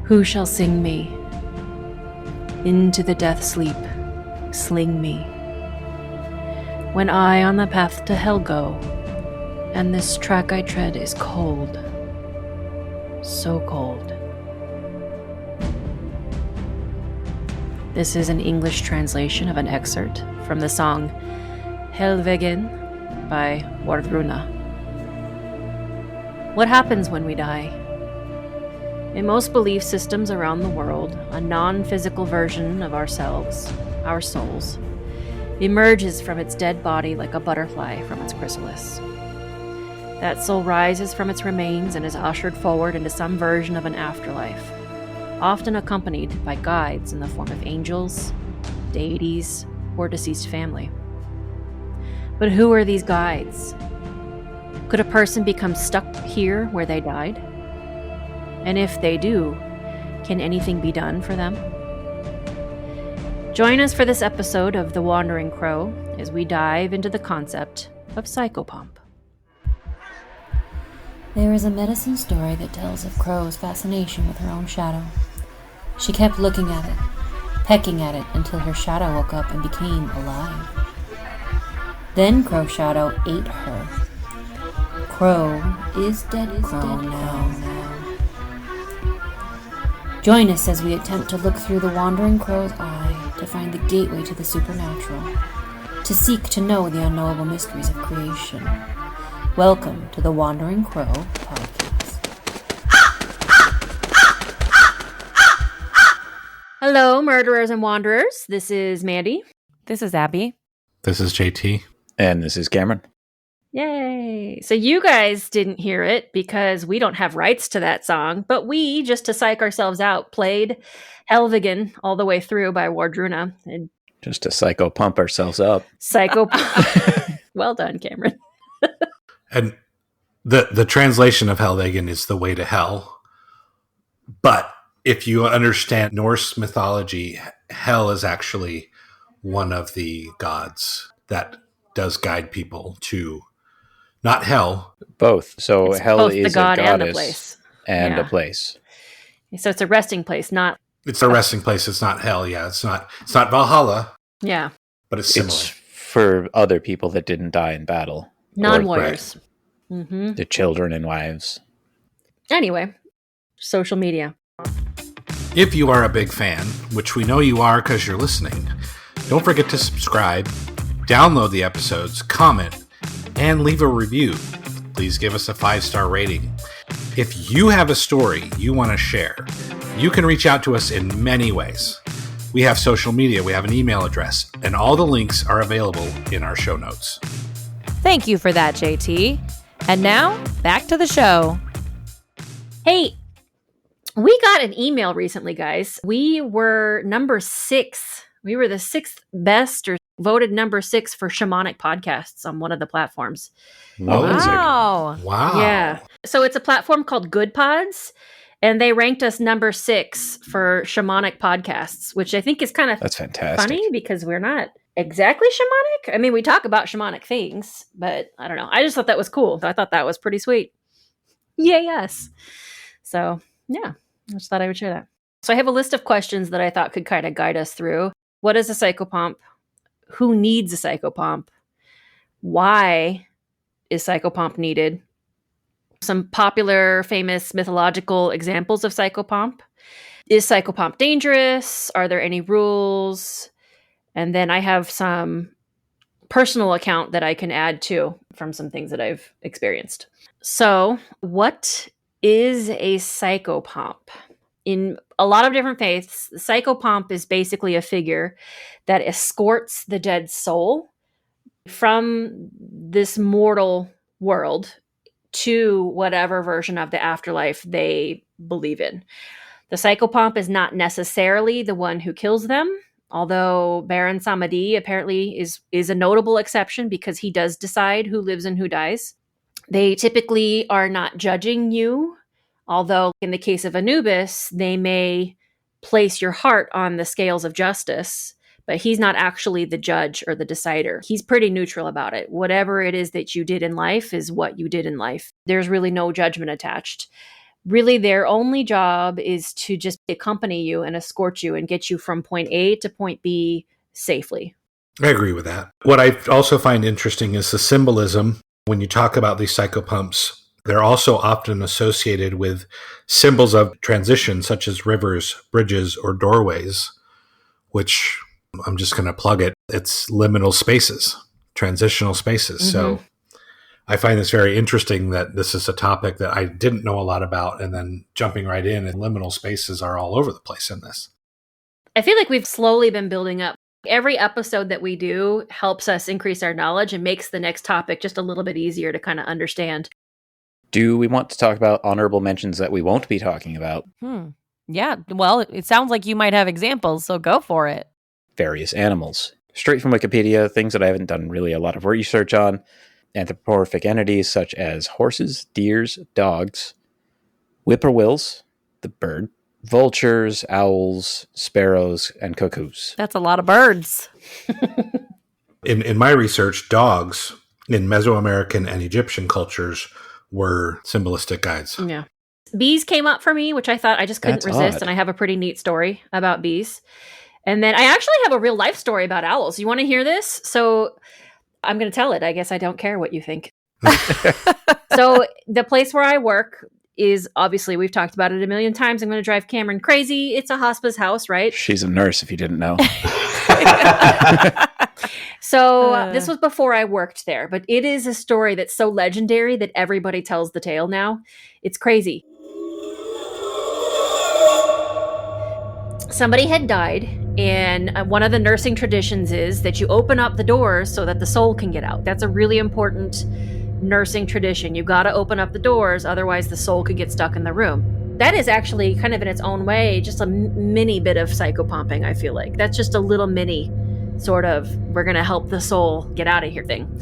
Who shall sing me? Into the death sleep, sling me. When I on the path to hell go, and this track I tread is cold, so cold. This is an English translation of an excerpt from the song Helveden by Wardruna. What happens when we die? In most belief systems around the world, a non-physical version of ourselves, our souls, emerges from its dead body like a butterfly from its chrysalis. That soul rises from its remains and is ushered forward into some version of an afterlife, often accompanied by guides in the form of angels, deities, or deceased family. But who are these guides? Could a person become stuck here where they died? And if they do, can anything be done for them? Join us for this episode of The Wandering Crow as we dive into the concept of Psychopomp. There is a medicine story that tells of Crow's fascination with her own shadow. She kept looking at it, pecking at it until her shadow woke up and became alive. Then Crow's shadow ate her. Crow is dead Crow now. Join us as we attempt to look through the Wandering Crow's eye to find the gateway to the supernatural, to seek to know the unknowable mysteries of creation. Welcome to the Wandering Crow podcast. Hello, murderers and wanderers. This is Mandy. This is Abby. This is JT. And this is Cameron. Yay. So you guys didn't hear it because we don't have rights to that song, but we, just to psych ourselves out, played Helveden all the way through by Wardruna. And just to psychopump ourselves up. Psychopomp. Well done, Cameron. And the translation of Helveden is the way to hell. But if you understand Norse mythology, hell is actually one of the gods that does guide people to not hell. Both. So it's hell both is the god a goddess and a place. And a place. So it's a resting place, not... It's a resting place. It's not hell. Yeah, it's not Valhalla. Yeah. But it's similar. It's for other people that didn't die in battle. Non-warriors. Mm-hmm. The children and wives. Anyway, social media. If you are a big fan, which we know you are because you're listening, don't forget to subscribe, download the episodes, comment, and leave a review. Please give us a 5-star rating. If you have a story you want to share, you can reach out to us in many ways. We have social media, we have an email address, and all the links are available in our show notes. Thank you for that, JT. And now, back to the show. Hey, we got an email recently, guys. We were number 6. We were the 6th best or voted number 6 for shamanic podcasts on one of the platforms. Wow. Yeah. So it's a platform called Good Pods, and they ranked us number 6 for shamanic podcasts, which I think is kind of That's fantastic. Funny because we're not exactly shamanic. I mean, we talk about shamanic things, but I don't know. I just thought that was cool. I thought that was pretty sweet. Yay, yes. So, yeah, I just thought I would share that. So I have a list of questions that I thought could kind of guide us through. What is a psychopomp? Who needs a psychopomp? Why is psychopomp needed? Some popular, famous, mythological examples of psychopomp. Is psychopomp dangerous? Are there any rules? And then I have some personal account that I can add to from some things that I've experienced. So, what is a psychopomp? In a lot of different faiths, the psychopomp is basically a figure that escorts the dead soul from this mortal world to whatever version of the afterlife they believe in. The psychopomp is not necessarily the one who kills them, although Baron Samedi apparently is a notable exception because he does decide who lives and who dies. They typically are not judging you, although in the case of Anubis, they may place your heart on the scales of justice, but he's not actually the judge or the decider. He's pretty neutral about it. Whatever it is that you did in life is what you did in life. There's really no judgment attached. really their only job is to just accompany you and escort you and get you from point A to point B safely. I agree with that. What I also find interesting is the symbolism. When you talk about these psychopumps, they're also often associated with symbols of transition, such as rivers, bridges, or doorways, which I'm just going to plug it. It's liminal spaces, transitional spaces. Mm-hmm. So I find this very interesting that this is a topic that I didn't know a lot about, and then jumping right in, and liminal spaces are all over the place in this. I feel like we've slowly been building up. Every episode that we do helps us increase our knowledge and makes the next topic just a little bit easier to kind of understand. Do we want to talk about honorable mentions that we won't be talking about? Yeah, well, it sounds like you might have examples, so go for it. Various animals. Straight from Wikipedia, things that I haven't done really a lot of research on. Anthropomorphic entities such as horses, deers, dogs, whippoorwills, the bird, vultures, owls, sparrows, and cuckoos. That's a lot of birds. In my research, dogs in Mesoamerican and Egyptian cultures were symbolistic guides. Yeah. Bees came up for me, which I thought I just couldn't That's resist. odd. And I have a pretty neat story about bees. And then I actually have a real life story about owls. You want to hear this? So I'm going to tell it. I guess I don't care what you think. So the place where I work is obviously, we've talked about it a million times. I'm going to drive Cameron crazy. It's a hospice house, right? She's a nurse, if you didn't know. So this was before I worked there, but it is a story that's so legendary that everybody tells the tale now. It's crazy. Somebody had died, and one of the nursing traditions is that you open up the doors so that the soul can get out. That's a really important nursing tradition. You got to open up the doors, otherwise the soul could get stuck in the room. That is actually kind of in its own way just a mini bit of psychopomping, I feel like. That's just a little mini sort of, we're going to help the soul get out of here thing.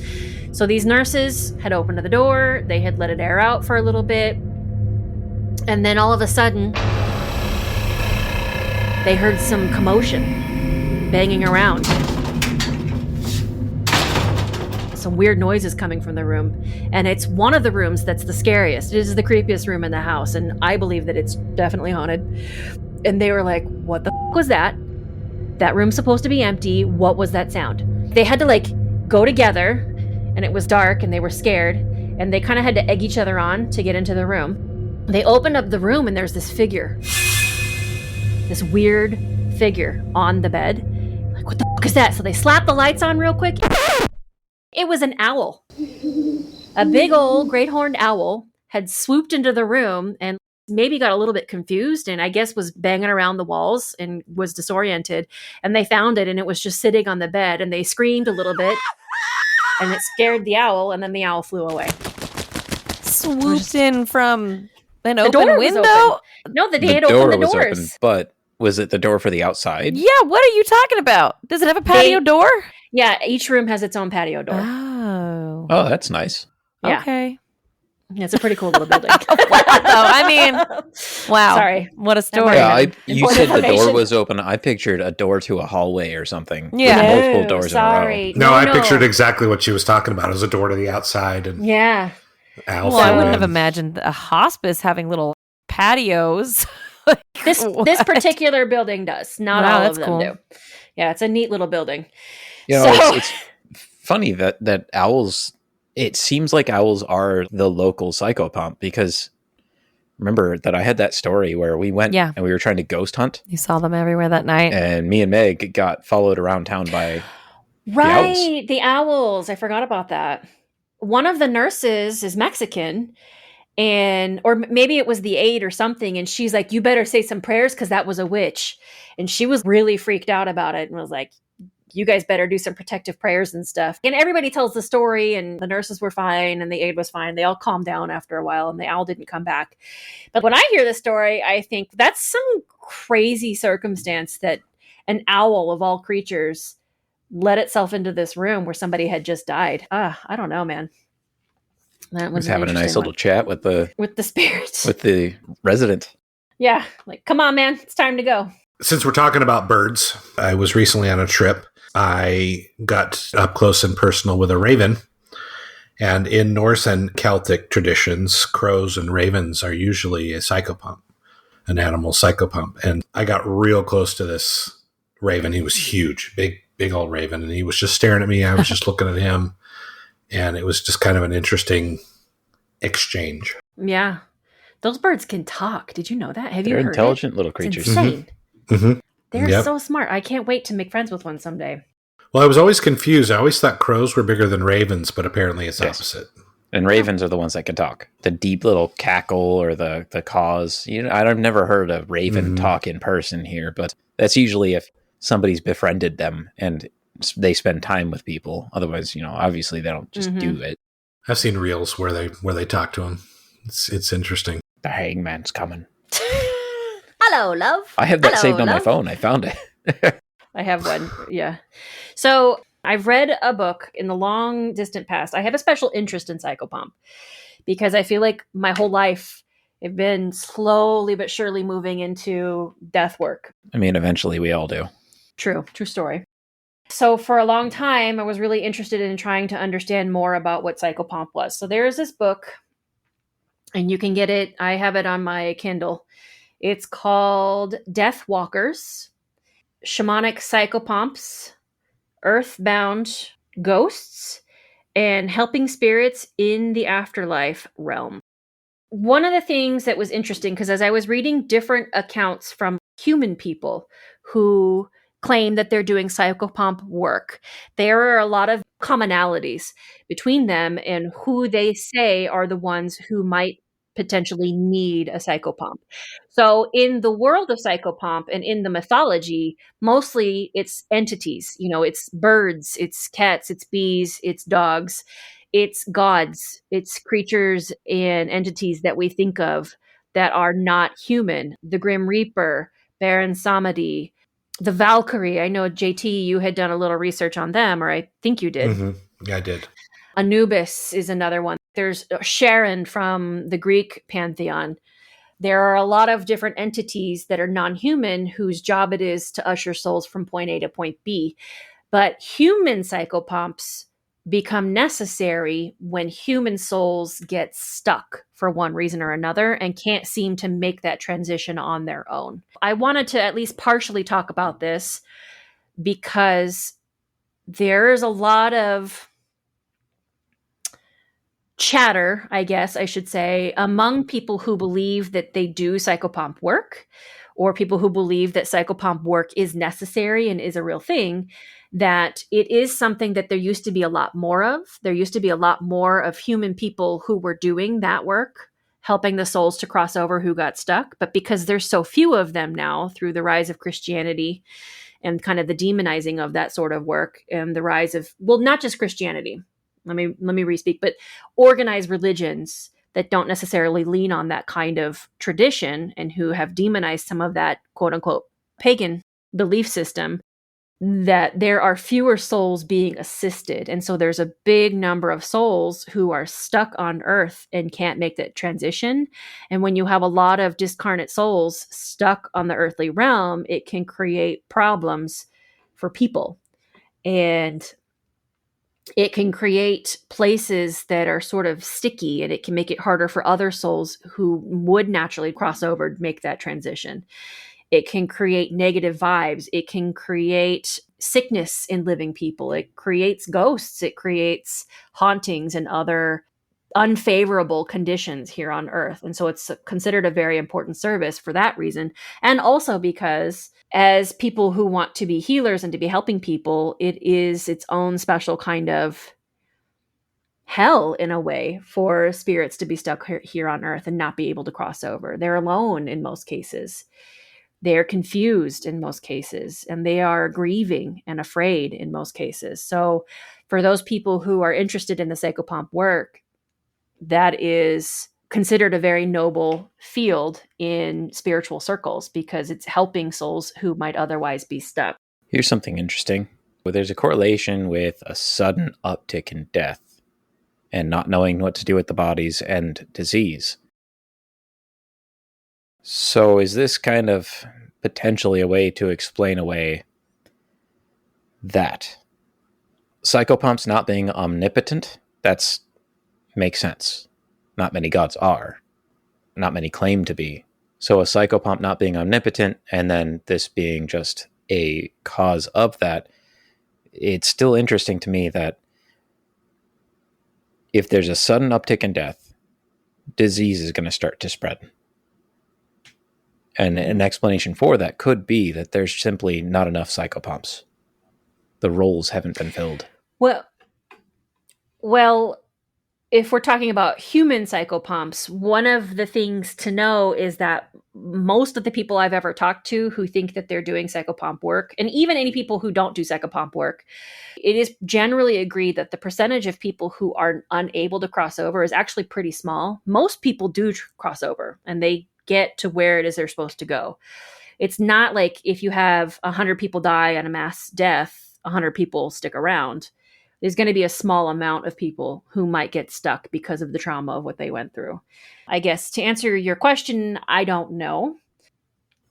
So these nurses had opened the door, they had let it air out for a little bit, and then all of a sudden, they heard some commotion, banging around. Some weird noises coming from the room. And it's one of the rooms that's the scariest. It is the creepiest room in the house, and I believe that it's definitely haunted. And they were like, what the f*** was that? That room's supposed to be empty. What was that sound? They had to go together, and it was dark, and they were scared, and they kind of had to egg each other on to get into the room. They opened up the room, and there's this figure. This weird figure on the bed. Like, what the fuck is that? So they slapped the lights on real quick. It was an owl. A big old great horned owl had swooped into the room and maybe got a little bit confused, and I guess was banging around the walls and was disoriented. And they found it, and it was just sitting on the bed, and they screamed a little bit, and it scared the owl, and then the owl flew away. Swooped in from an The open door was window? open. No, they had opened the doors. Open, but was it the door for the outside? Yeah, what are you talking about? Does it have a patio door? Yeah, each room has its own patio door. Oh. Oh, that's nice. Yeah. Okay. It's a pretty cool little building. I mean, wow. Sorry. What a story. Yeah, you Important said the door information. was open. I pictured a door to a hallway or something. Yeah. With multiple No, doors sorry. in a No, I No. pictured exactly what she was talking about. It was a door to the outside, and Yeah. Al Well, I flew wouldn't in. have imagined a hospice having little patios. This What? particular building does. Not Wow, all that's of them cool. do. Yeah, it's a neat little building. You know, So- it's funny that owls, it seems like owls are the local psychopomp, because remember that I had that story where we went Yeah. and we were trying to ghost hunt, You saw them everywhere that night. and me and Meg got followed around town by Right. The owls. I forgot about that. One of the nurses is Mexican, or maybe it was the aide or something. And she's like, you better say some prayers because that was a witch. And she was really freaked out about it and was like, you guys better do some protective prayers and stuff. And everybody tells the story, and the nurses were fine and the aide was fine. They all calmed down after a while, and the owl didn't come back. But when I hear the story, I think that's some crazy circumstance that an owl of all creatures let itself into this room where somebody had just died. I don't know, man. That was an having a nice interesting little one. chat with with the spirits. with the resident. Yeah, like, come on, man, it's time to go. Since we're talking about birds, I was recently on a trip. I got up close and personal with a raven, And in Norse and Celtic traditions, crows and ravens are usually a psychopomp, an animal psychopomp. And I got real close to this raven. He was huge, big old raven. And he was just staring at me. I was just looking at him. And it was just kind of an interesting exchange. Yeah. Those birds can talk. Did you know that? Have They're you heard intelligent it? little It's creatures. insane. Mm-hmm. They're Yep. so smart. I can't wait to make friends with one someday. Well, I was always confused. I always thought crows were bigger than ravens, but apparently it's Yes. opposite. And ravens are the ones that can talk. The deep little cackle or the caws. I've never heard a raven talk in person here, but that's usually if somebody's befriended them and they spend time with people. Otherwise, obviously they don't just do it. I've seen reels where they talk to him. It's interesting. The hangman's coming. Hello, love. I have that Hello, saved on my love. phone. I found it. I have one. Yeah. So I've read a book in the long distant past. I have a special interest in Psychopomp because I feel like my whole life I've been slowly but surely moving into death work. I mean, eventually we all do. True story. So for a long time, I was really interested in trying to understand more about what Psychopomp was. So there's this book, and you can get it. I have it on my Kindle. It's called Death Walkers, Shamanic Psychopomps, Earthbound Ghosts, and Helping Spirits in the Afterlife Realm. One of the things that was interesting, because as I was reading different accounts from human people who claim that they're doing psychopomp work, there are a lot of commonalities between them and who they say are the ones who might potentially need a psychopomp. So in the world of psychopomp and in the mythology, mostly it's entities, it's birds, it's cats, it's bees, it's dogs, it's gods, it's creatures and entities that we think of that are not human. The Grim Reaper, Baron Samedi, the Valkyrie. I know, JT, you had done a little research on them, or I think you did. Mm-hmm. Yeah, I did. Anubis is another one. There's Charon from the Greek pantheon. There are a lot of different entities that are non-human whose job it is to usher souls from point A to point B. But human psychopomps become necessary when human souls get stuck for one reason or another and can't seem to make that transition on their own. I wanted to at least partially talk about this because there's a lot of chatter, I guess I should say, among people who believe that they do psychopomp work, or people who believe that psychopomp work is necessary and is a real thing, that it is something that there used to be a lot more of. There used to be a lot more of human people who were doing that work, helping the souls to cross over who got stuck. But because there's so few of them now through the rise of Christianity and kind of the demonizing of that sort of work and the rise of, well, not just Christianity, let me respeak, but organized religions that don't necessarily lean on that kind of tradition and who have demonized some of that quote unquote pagan belief system, that there are fewer souls being assisted. And so there's a big number of souls who are stuck on earth and can't make that transition. And when you have a lot of discarnate souls stuck on the earthly realm, it can create problems for people. And it can create places that are sort of sticky, and it can make it harder for other souls who would naturally cross over to make that transition. It can create negative vibes. It can create sickness in living people. It creates ghosts. It creates hauntings and other unfavorable conditions here on Earth. And so it's considered a very important service for that reason. And also because as people who want to be healers and to be helping people, it is its own special kind of hell in a way for spirits to be stuck here on Earth and not be able to cross over. They're alone in most cases. They're confused in most cases, and they are grieving and afraid in most cases. So for those people who are interested in the Psychopomp work, that is considered a very noble field in spiritual circles because it's helping souls who might otherwise be stuck. Here's something interesting. Well, there's a correlation with a sudden uptick in death and not knowing what to do with the bodies and disease. So is this kind of potentially a way to explain away that psychopomp's not being omnipotent? That's makes sense. Not many gods are. Not many claim to be. So a psychopomp not being omnipotent and then this being just a cause of that, it's still interesting to me that if there's a sudden uptick in death, disease is going to start to spread. And an explanation for that could be that there's simply not enough psychopomps. The roles haven't been filled. Well, if we're talking about human psychopomps, one of the things to know is that most of the people I've ever talked to who think that they're doing psychopomp work, and even any people who don't do psychopomp work, it is generally agreed that the percentage of people who are unable to cross over is actually pretty small. Most people do cross over and they get to where it is they're supposed to go. It's not like if you have 100 people die on a mass death, 100 people stick around. There's going to be a small amount of people who might get stuck because of the trauma of what they went through. I guess to answer your question, I don't know.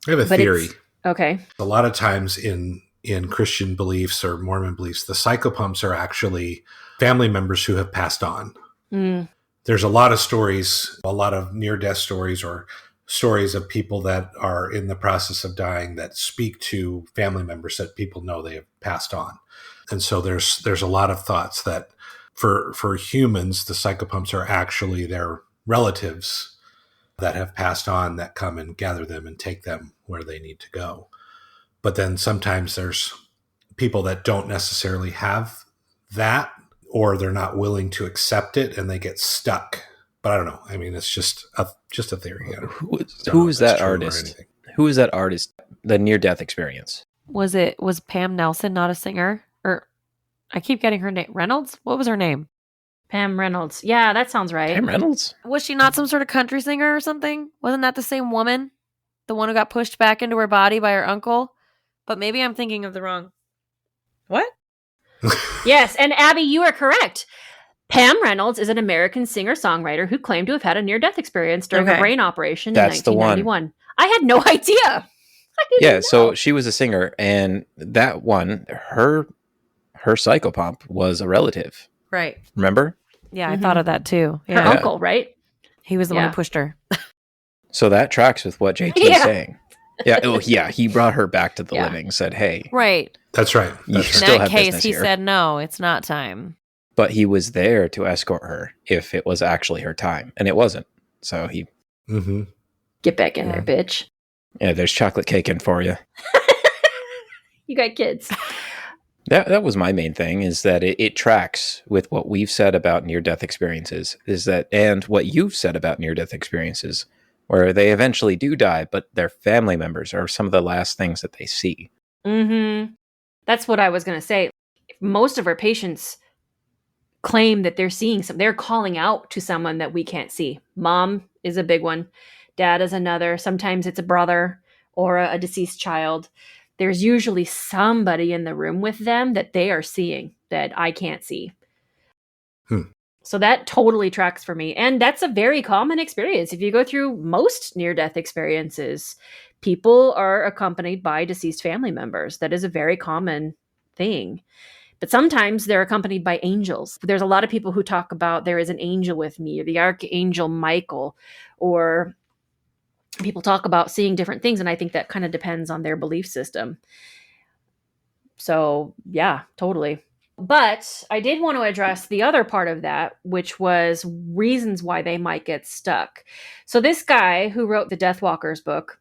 I have a theory. Okay. A lot of times in Christian beliefs or Mormon beliefs, the psychopomps are actually family members who have passed on. Mm. There's a lot of stories, a lot of near-death stories or stories of people that are in the process of dying that speak to family members that people know they have passed on. And so there's a lot of thoughts that for humans, the psychopomps are actually their relatives that have passed on that come and gather them and take them where they need to go. But then sometimes there's people that don't necessarily have that, or they're not willing to accept it and they get stuck. But I don't know. I mean, it's just a theory. Who is that artist? Who is that artist? The near-death experience. Was Pam Nelson not a singer? Or I keep getting her name. Reynolds? What was her name? Pam Reynolds. Yeah, that sounds right. Pam Reynolds? Was she not some sort of country singer or something? Wasn't that the same woman? The one who got pushed back into her body by her uncle? But maybe I'm thinking of the wrong... What? Yes, and Abby, you are correct. Pam Reynolds is an American singer-songwriter who claimed to have had a near-death experience during a brain operation in 1991. I had no idea. Yeah, so she was a singer, and that one, her psychopomp was a relative. Right. Remember? Yeah, I thought of that too. Her uncle, right? He was the one who pushed her. So that tracks with what JT is saying. Yeah, he brought her back to the living, said, hey. Right. That's right. You In still that have case, business he here. said, no, it's not time. But he was there to escort her if it was actually her time, and it wasn't. So he... Mm-hmm. Get back in there, bitch. Yeah, there's chocolate cake in for you. You got kids. That was my main thing, is that it tracks with what we've said about near-death experiences, and what you've said about near-death experiences, where they eventually do die, but their family members are some of the last things that they see. Mm-hmm. That's what I was going to say. Most of our patients claim that they're seeing they're calling out to someone that we can't see. Mom is a big one. Dad is another. Sometimes it's a brother or a deceased child. There's usually somebody in the room with them that they are seeing that I can't see. So that totally tracks for me. And that's a very common experience. If you go through most near-death experiences, people are accompanied by deceased family members. That is a very common thing. But sometimes they're accompanied by angels. There's a lot of people who talk about there is an angel with me, or the archangel Michael, or people talk about seeing different things. And I think that kind of depends on their belief system. So yeah, totally. But I did want to address the other part of that, which was reasons why they might get stuck. So this guy who wrote the Death Walkers book,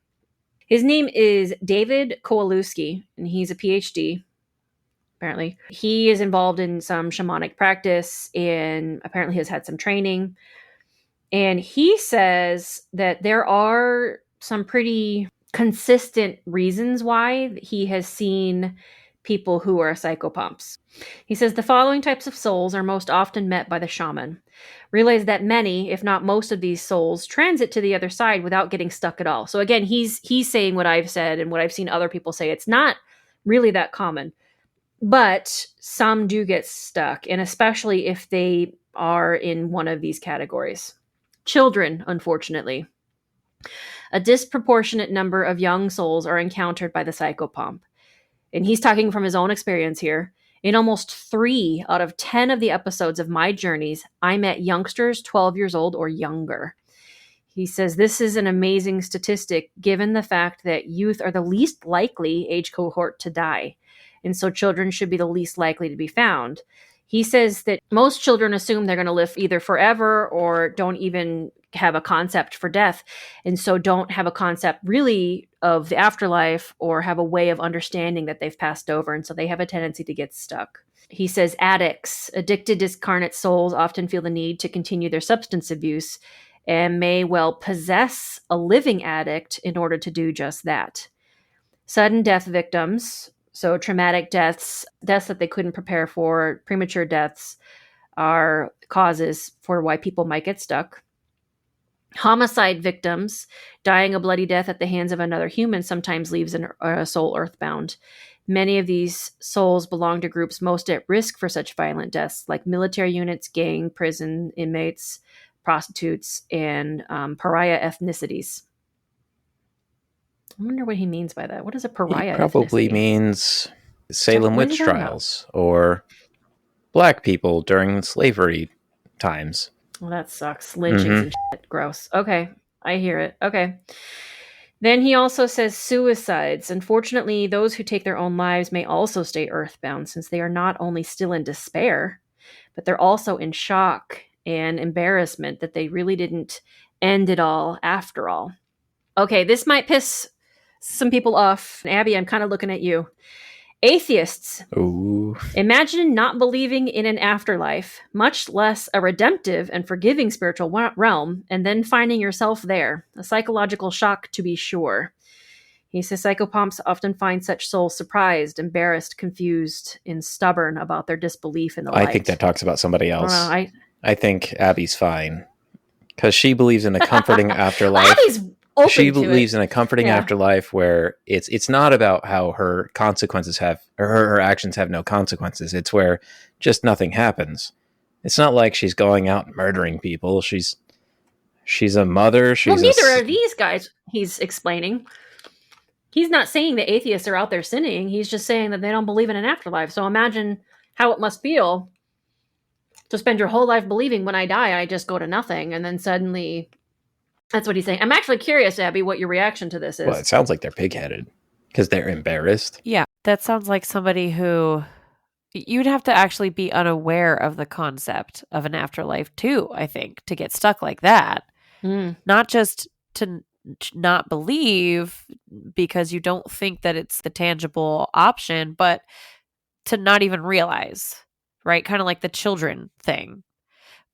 his name is David Kowalewski, and he's a PhD, apparently. He is involved in some shamanic practice, and apparently has had some training. And he says that there are some pretty consistent reasons why he has seen people who are psychopomps. He says the following types of souls are most often met by the shaman. Realize that many, if not most of these souls, transit to the other side without getting stuck at all. So again, he's saying what I've said and what I've seen other people say. It's not really that common. But some do get stuck, and especially if they are in one of these categories. Children, unfortunately. A disproportionate number of young souls are encountered by the psychopomp. And he's talking from his own experience here. In almost 3 out of 10 of the episodes of my journeys, I met youngsters 12 years old or younger. He says this is an amazing statistic given the fact that youth are the least likely age cohort to die. And so children should be the least likely to be found. He says that most children assume they're going to live either forever or don't even have a concept for death. And so don't have a concept really of the afterlife or have a way of understanding that they've passed over. And so they have a tendency to get stuck. He says addicts, addicted discarnate souls often feel the need to continue their substance abuse and may well possess a living addict in order to do just that. Sudden death victims, so traumatic deaths, deaths that they couldn't prepare for, premature deaths, are causes for why people might get stuck. Homicide victims, dying a bloody death at the hands of another human sometimes leaves a soul earthbound. Many of these souls belong to groups most at risk for such violent deaths, like military units, gang, prison inmates, prostitutes, and pariah ethnicities. I wonder what he means by that. What is a pariah He probably ethnicity? means Salem What are witch you talking about? trials or black people during slavery times. Well, that sucks. Lynchings and shit. Gross. Okay. I hear it. Okay. Then he also says suicides. Unfortunately, those who take their own lives may also stay earthbound since they are not only still in despair, but they're also in shock and embarrassment that they really didn't end it all after all. Okay, this might piss some people off. Abby, I'm kind of looking at you. Atheists. Ooh. Imagine not believing in an afterlife, much less a redemptive and forgiving spiritual realm, and then finding yourself there. A psychological shock, to be sure. He says psychopomps often find such souls surprised, embarrassed, confused, and stubborn about their disbelief in the light. I think that talks about somebody else. I I think Abby's fine because she believes in a comforting afterlife. Abby's open She to believes it. in a comforting Yeah. afterlife where it's not about how her consequences have or her actions have no consequences. It's where just nothing happens. It's not like she's going out and murdering people. She's a mother. Well, neither are these guys, he's explaining. He's not saying that atheists are out there sinning. He's just saying that they don't believe in an afterlife. So imagine how it must feel to spend your whole life believing when I die, I just go to nothing. And then suddenly, that's what he's saying. I'm actually curious, Abby, what your reaction to this is. Well, it sounds like they're pig-headed because they're embarrassed. Yeah, that sounds like somebody who you'd have to actually be unaware of the concept of an afterlife too, I think, to get stuck like that. Not just to not believe because you don't think that it's the tangible option, but to not even realize, right? Kind of like the children thing.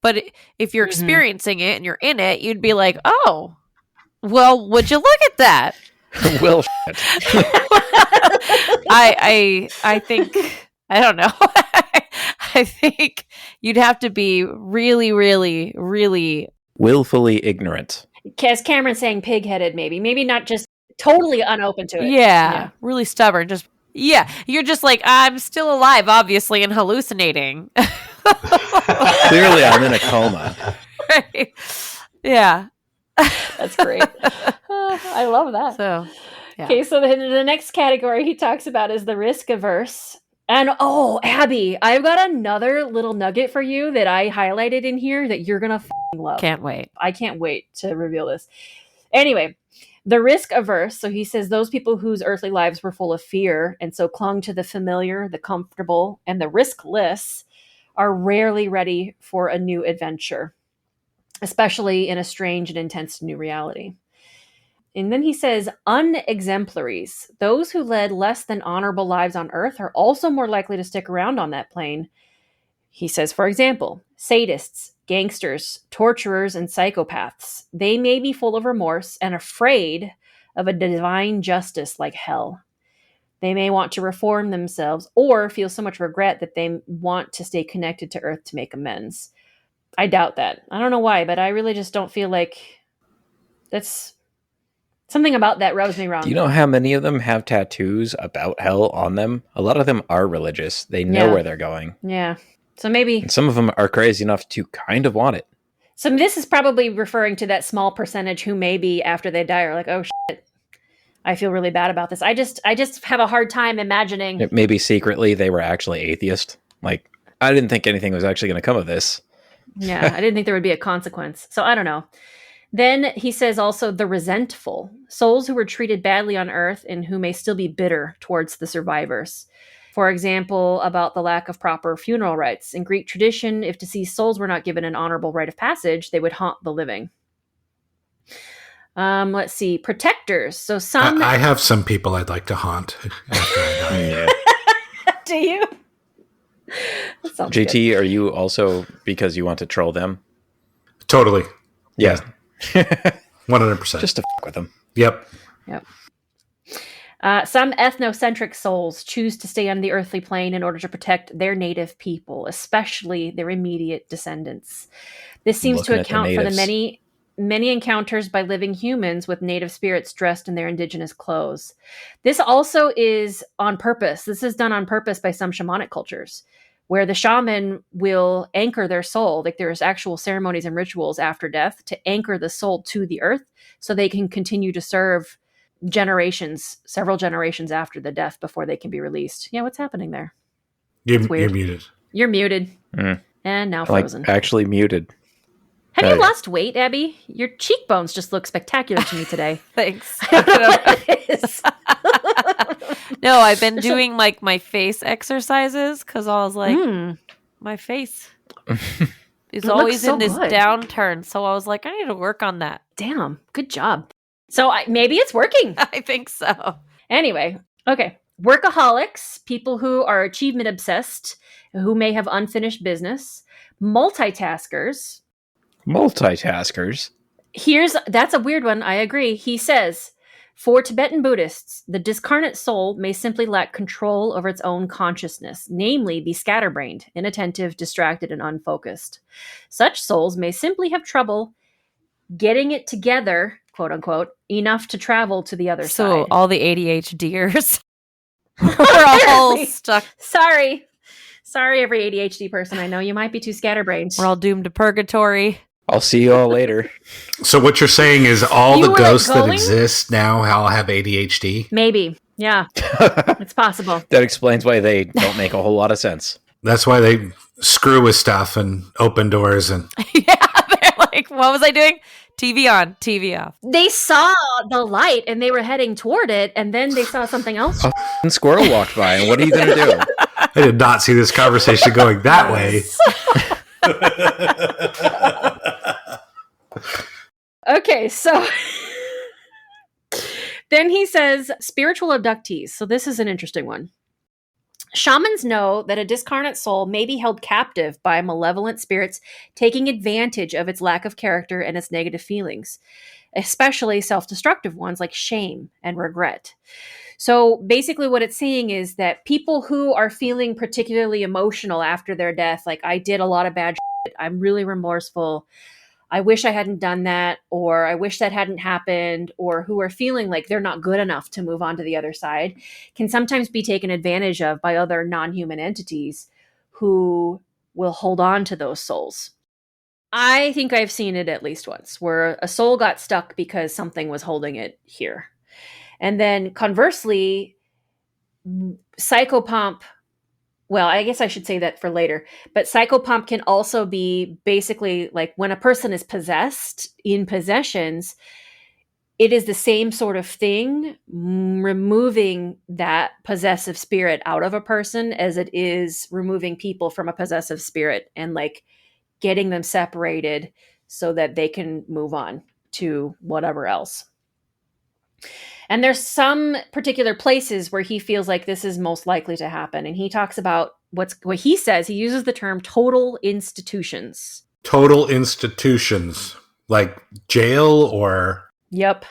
But if you're experiencing it and you're in it, you'd be like, oh, well, would you look at that? Well, I think, I don't know. I think you'd have to be really, really, really willfully ignorant. As Cameron's saying, pig-headed, maybe not just totally unopen to it. Yeah, really stubborn. Just you're just like, I'm still alive, obviously, and hallucinating. Clearly, I'm in a coma. Right. Yeah, that's great. I love that. So, yeah. Okay, so the next category he talks about is the risk averse. And Abby, I've got another little nugget for you that I highlighted in here that you're gonna love. Can't wait. I can't wait to reveal this. Anyway, the risk averse. So he says those people whose earthly lives were full of fear and so clung to the familiar, the comfortable, and the riskless are rarely ready for a new adventure, especially in a strange and intense new reality. And then he says, unexemplaries, those who led less than honorable lives on earth are also more likely to stick around on that plane. He says, for example, sadists, gangsters, torturers, and psychopaths. They may be full of remorse and afraid of a divine justice like hell. They may want to reform themselves or feel so much regret that they want to stay connected to earth to make amends. I doubt that. I don't know why, but I really just don't feel like that's... Something about that rubs me wrong. Do you know how many of them have tattoos about hell on them? A lot of them are religious. They know where they're going. Yeah. So maybe... And some of them are crazy enough to kind of want it. So this is probably referring to that small percentage who maybe after they die are like, oh shit, I feel really bad about this. I just have a hard time imagining. Maybe secretly they were actually atheist. Like, I didn't think anything was actually going to come of this. Yeah, I didn't think there would be a consequence. So I don't know. Then he says also the resentful, souls who were treated badly on Earth and who may still be bitter towards the survivors. For example, about the lack of proper funeral rites. In Greek tradition, if deceased souls were not given an honorable rite of passage, they would haunt the living. Let's see. Protectors. So some... I have some people I'd like to haunt after I die. Yeah. Do you? That sounds JT, good. are you also because you want to troll them? Totally. Yeah. 100%. Just to f with them. Yep. Yep. Some ethnocentric souls choose to stay on the earthly plane in order to protect their native people, especially their immediate descendants. This seems to Looking at the account for the natives. many encounters by living humans with native spirits dressed in their indigenous clothes. This also is on purpose. This is done on purpose by some shamanic cultures, where the shaman will anchor their soul. Like there's actual ceremonies and rituals after death to anchor the soul to the earth so they can continue to serve several generations after the death before they can be released. Yeah, what's happening there? You're weird. muted. You're muted. Mm. And now Like, frozen. actually muted. Have Oh, you yeah. lost weight, Abby? Your cheekbones just look spectacular to me today. Thanks. I don't know what it is. No, I've been doing like my face exercises because I was like, my face is It always looks so in this good. downturn. So I was like, I need to work on that. Damn, good job. So maybe it's working. I think so. Anyway, okay. Workaholics, people who are achievement obsessed, who may have unfinished business. Multitaskers. Multitaskers. That's a weird one. I agree. He says, for Tibetan Buddhists, the discarnate soul may simply lack control over its own consciousness, namely be scatterbrained, inattentive, distracted, and unfocused. Such souls may simply have trouble getting it together, quote unquote, enough to travel to the other So side. all the ADHDers we're all stuck. Sorry, every ADHD person I know. You might be too scatterbrained. We're all doomed to purgatory. I'll see you all later. So what you're saying is all You the were ghosts that going? exist now all have ADHD? Maybe. Yeah, it's possible. That explains why they don't make a whole lot of sense. That's why they screw with stuff and open doors and Yeah, they're like, what was I doing? TV on, TV off. They saw the light and they were heading toward it, and then they saw something else. And squirrel walked by, and what are you going to do? I did not see this conversation going that way. Okay, so then he says spiritual abductees. So this is an interesting one. Shamans know that a discarnate soul may be held captive by malevolent spirits taking advantage of its lack of character and its negative feelings, especially self-destructive ones like shame and regret. So basically what it's saying is that people who are feeling particularly emotional after their death, like I did a lot of bad shit, I'm really remorseful, I wish I hadn't done that, or I wish that hadn't happened, or who are feeling like they're not good enough to move on to the other side, can sometimes be taken advantage of by other non-human entities who will hold on to those souls. I think I've seen it at least once, where a soul got stuck because something was holding it here. And then conversely, Psychopomp, well, I guess I should say that for later, but Psychopomp can also be basically like when a person is possessed in possessions, it is the same sort of thing, removing that possessive spirit out of a person as it is removing people from a possessive spirit and like getting them separated so that they can move on to whatever else. And there's some particular places where he feels like this is most likely to happen. And he talks about what he says, he uses the term total institutions. Total institutions, like jail or... Yep.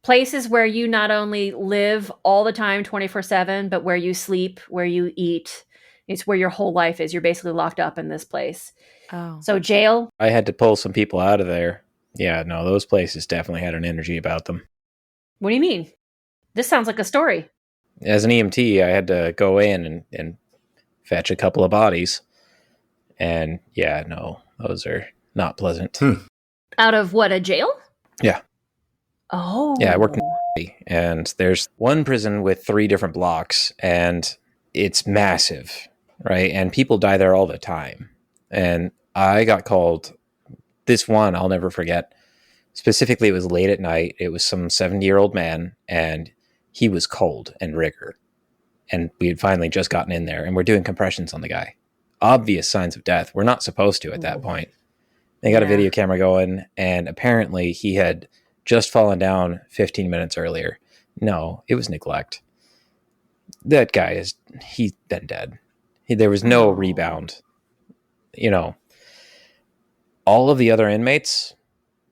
Places where you not only live all the time 24/7, but where you sleep, where you eat. It's where your whole life is. You're basically locked up in this place. Oh. So jail. I had to pull some people out of there. Yeah, no, those places definitely had an energy about them. What do you mean? This sounds like a story. As an EMT, I had to go in and fetch a couple of bodies. And yeah, no, those are not pleasant. Out of what, a jail? Yeah. Oh. Yeah, I worked And there's one prison with 3 different blocks, and it's massive, right? And people die there all the time. And I got called, this one I'll never forget. Specifically, it was late at night. It was some 70-year-old man, and he was cold and rigor. And we had finally just gotten in there, and we're doing compressions on the guy. Obvious signs of death. We're not supposed to at that point. They got a video camera going, and apparently he had just fallen down 15 minutes earlier. No, it was neglect. That guy he's been dead. There was no rebound. You know, all of the other inmates,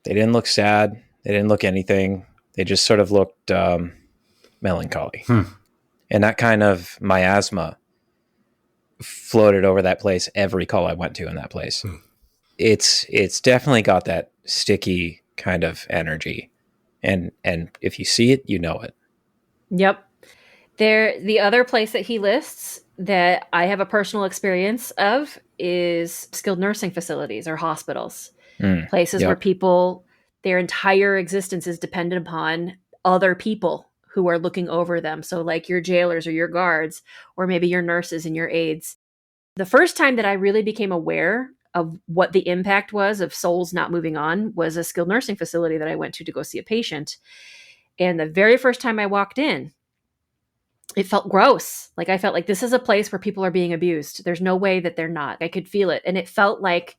they didn't look sad. They didn't look anything. They just sort of looked melancholy. And that kind of miasma floated over that place every call I went to in that place. It's definitely got that sticky kind of energy. And if you see it, you know it. Yep. The other place that he lists that I have a personal experience of is skilled nursing facilities or hospitals. Places where people, their entire existence is dependent upon other people who are looking over them. So like your jailers or your guards, or maybe your nurses and your aides. The first time that I really became aware of what the impact was of souls not moving on was a skilled nursing facility that I went to go see a patient. And the very first time I walked in, it felt gross. Like I felt like this is a place where people are being abused. There's no way that they're not. I could feel it. And it felt like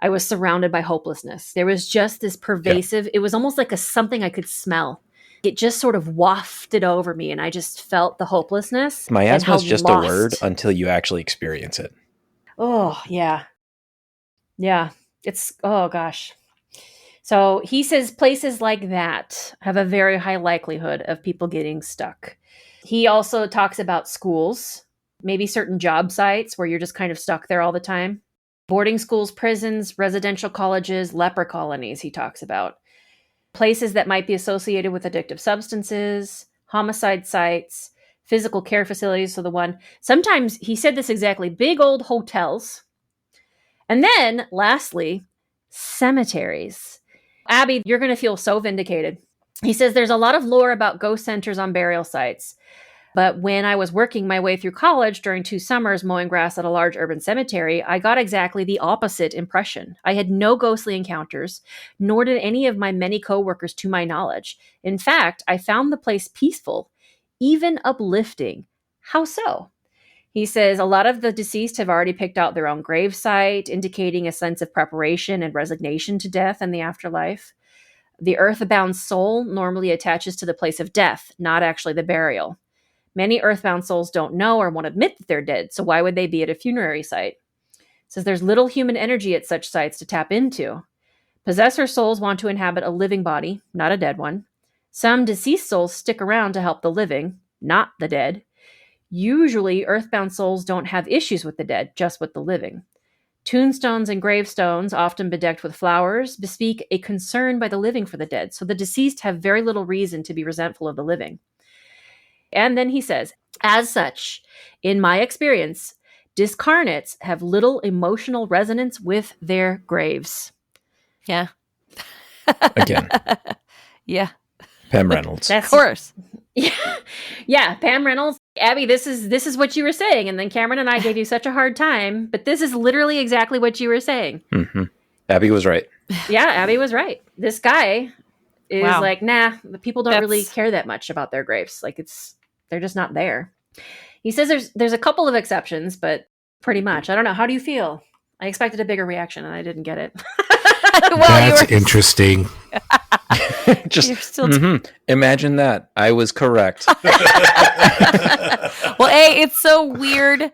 I was surrounded by hopelessness. There was just this pervasive, it was almost like something I could smell. It just sort of wafted over me, and I just felt the hopelessness. Miasma is just a word until you actually experience it. Oh, yeah. Yeah. Oh gosh. So he says places like that have a very high likelihood of people getting stuck. He also talks about schools, maybe certain job sites where you're just kind of stuck there all the time. Boarding schools, prisons, residential colleges, leper colonies, he talks about. Places that might be associated with addictive substances, homicide sites, physical care facilities. So sometimes he said this exactly, big old hotels. And then lastly, cemeteries. Abby, you're going to feel so vindicated. He says there's a lot of lore about ghost centers on burial sites. But when I was working my way through college during 2 summers mowing grass at a large urban cemetery, I got exactly the opposite impression. I had no ghostly encounters, nor did any of my many coworkers to my knowledge. In fact, I found the place peaceful, even uplifting. How so? He says a lot of the deceased have already picked out their own gravesite, indicating a sense of preparation and resignation to death and the afterlife. The earthbound soul normally attaches to the place of death, not actually the burial. Many earthbound souls don't know or won't admit that they're dead, so why would they be at a funerary site? It says there's little human energy at such sites to tap into. Possessor souls want to inhabit a living body, not a dead one. Some deceased souls stick around to help the living, not the dead. Usually, earthbound souls don't have issues with the dead, just with the living. Tombstones and gravestones, often bedecked with flowers, bespeak a concern by the living for the dead, so the deceased have very little reason to be resentful of the living. And then he says, as such, in my experience, discarnates have little emotional resonance with their graves. Yeah. Again. Yeah. Pam Reynolds. Of course. Yeah, Pam Reynolds. Abby, this is what you were saying. And then Cameron and I gave you such a hard time, but this is literally exactly what you were saying. Mm-hmm. Abby was right. Yeah, Abby was right. This guy is like, nah, the people don't really care that much about their graves. Like they're just not there. He says there's a couple of exceptions, but pretty much. I don't know. How do you feel? I expected a bigger reaction and I didn't get it. That's interesting. Just still imagine that. I was correct. Well, it's so weird.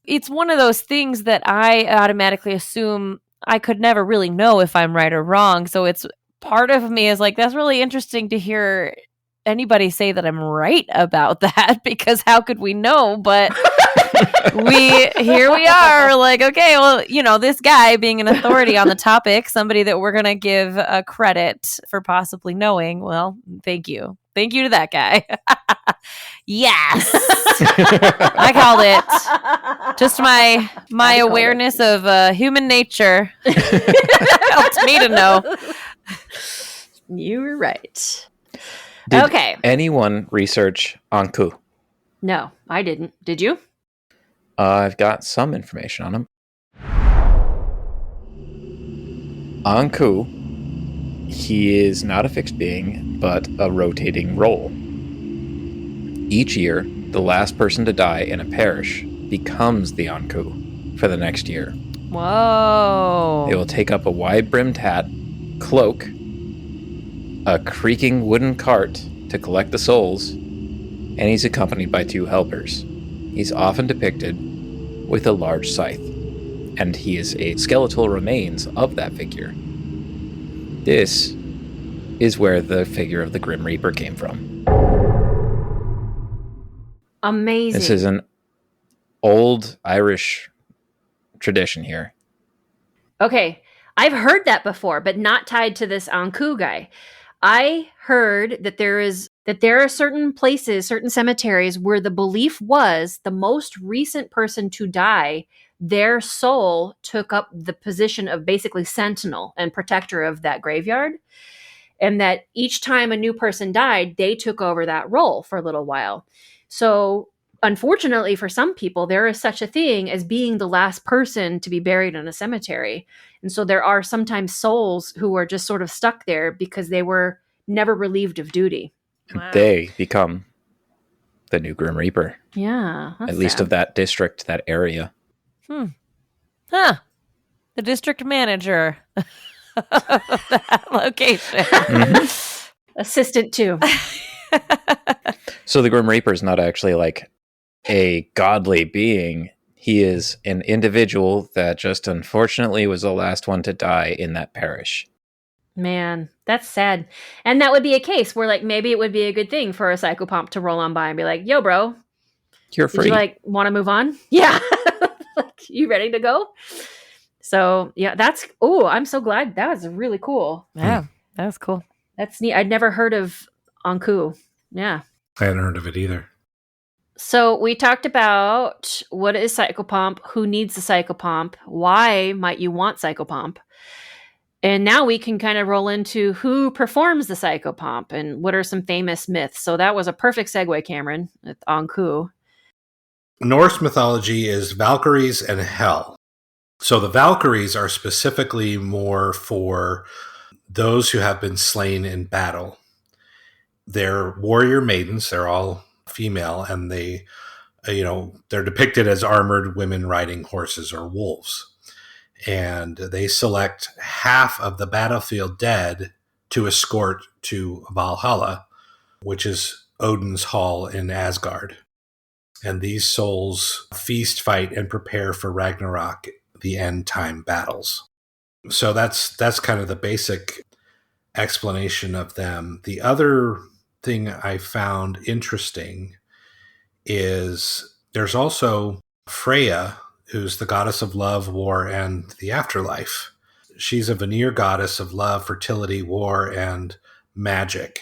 It's one of those things that I automatically assume I could never really know if I'm right or wrong. So it's part of me is like, that's really interesting to hear anybody say that I'm right about that, because how could we know? But here we are, like, okay, well, this guy being an authority on the topic, somebody that we're going to give a credit for possibly knowing. Well, thank you to that guy. Yes. I called it. Just my awareness of human nature helped me to know. You were right. Did Okay. anyone research Anku? No, I didn't. Did you? I've got some information on him. Anku, he is not a fixed being, but a rotating role. Each year, the last person to die in a parish becomes the Anku for the next year. Whoa. They will take up a wide-brimmed hat, cloak, a creaking wooden cart to collect the souls, and he's accompanied by 2 helpers. He's often depicted with a large scythe, and he is a skeletal remains of that figure. This is where the figure of the Grim Reaper came from. Amazing. This is an old Irish tradition here. Okay, I've heard that before, but not tied to this Anku guy. I heard that there are certain places, certain cemeteries where the belief was the most recent person to die, their soul took up the position of basically sentinel and protector of that graveyard. And that each time a new person died, they took over that role for a little while. So unfortunately for some people, there is such a thing as being the last person to be buried in a cemetery. And so there are sometimes souls who are just sort of stuck there because they were never relieved of duty. Wow. They become the new Grim Reaper. Yeah. At least of that district, that area. Huh. The district manager of that location. Assistant too. So the Grim Reaper is not actually like a godly being. He is an individual that just unfortunately was the last one to die in that parish. Man, that's sad. And that would be a case where like maybe it would be a good thing for a psychopomp to roll on by and be like, yo, bro, You're did free. you like want to move on? Yeah. Like, you ready to go? So yeah, I'm so glad. That was really cool. Yeah, that was cool. That's neat. I'd never heard of Anku. Yeah. I hadn't heard of it either. So we talked about what is Psychopomp, who needs the Psychopomp, why might you want Psychopomp, and now we can kind of roll into who performs the Psychopomp and what are some famous myths. So that was a perfect segue, Cameron, with Anku. Norse mythology is Valkyries and Hel. So the Valkyries are specifically more for those who have been slain in battle. They're warrior maidens. They're all female, and they're depicted as armored women riding horses or wolves. And they select half of the battlefield dead to escort to Valhalla, which is Odin's hall in Asgard. And these souls feast, fight, and prepare for Ragnarok, the end time battles. So that's kind of the basic explanation of them. The other thing I found interesting is there's also Freya, who's the goddess of love, war, and the afterlife. She's a Vanir goddess of love, fertility, war, and magic.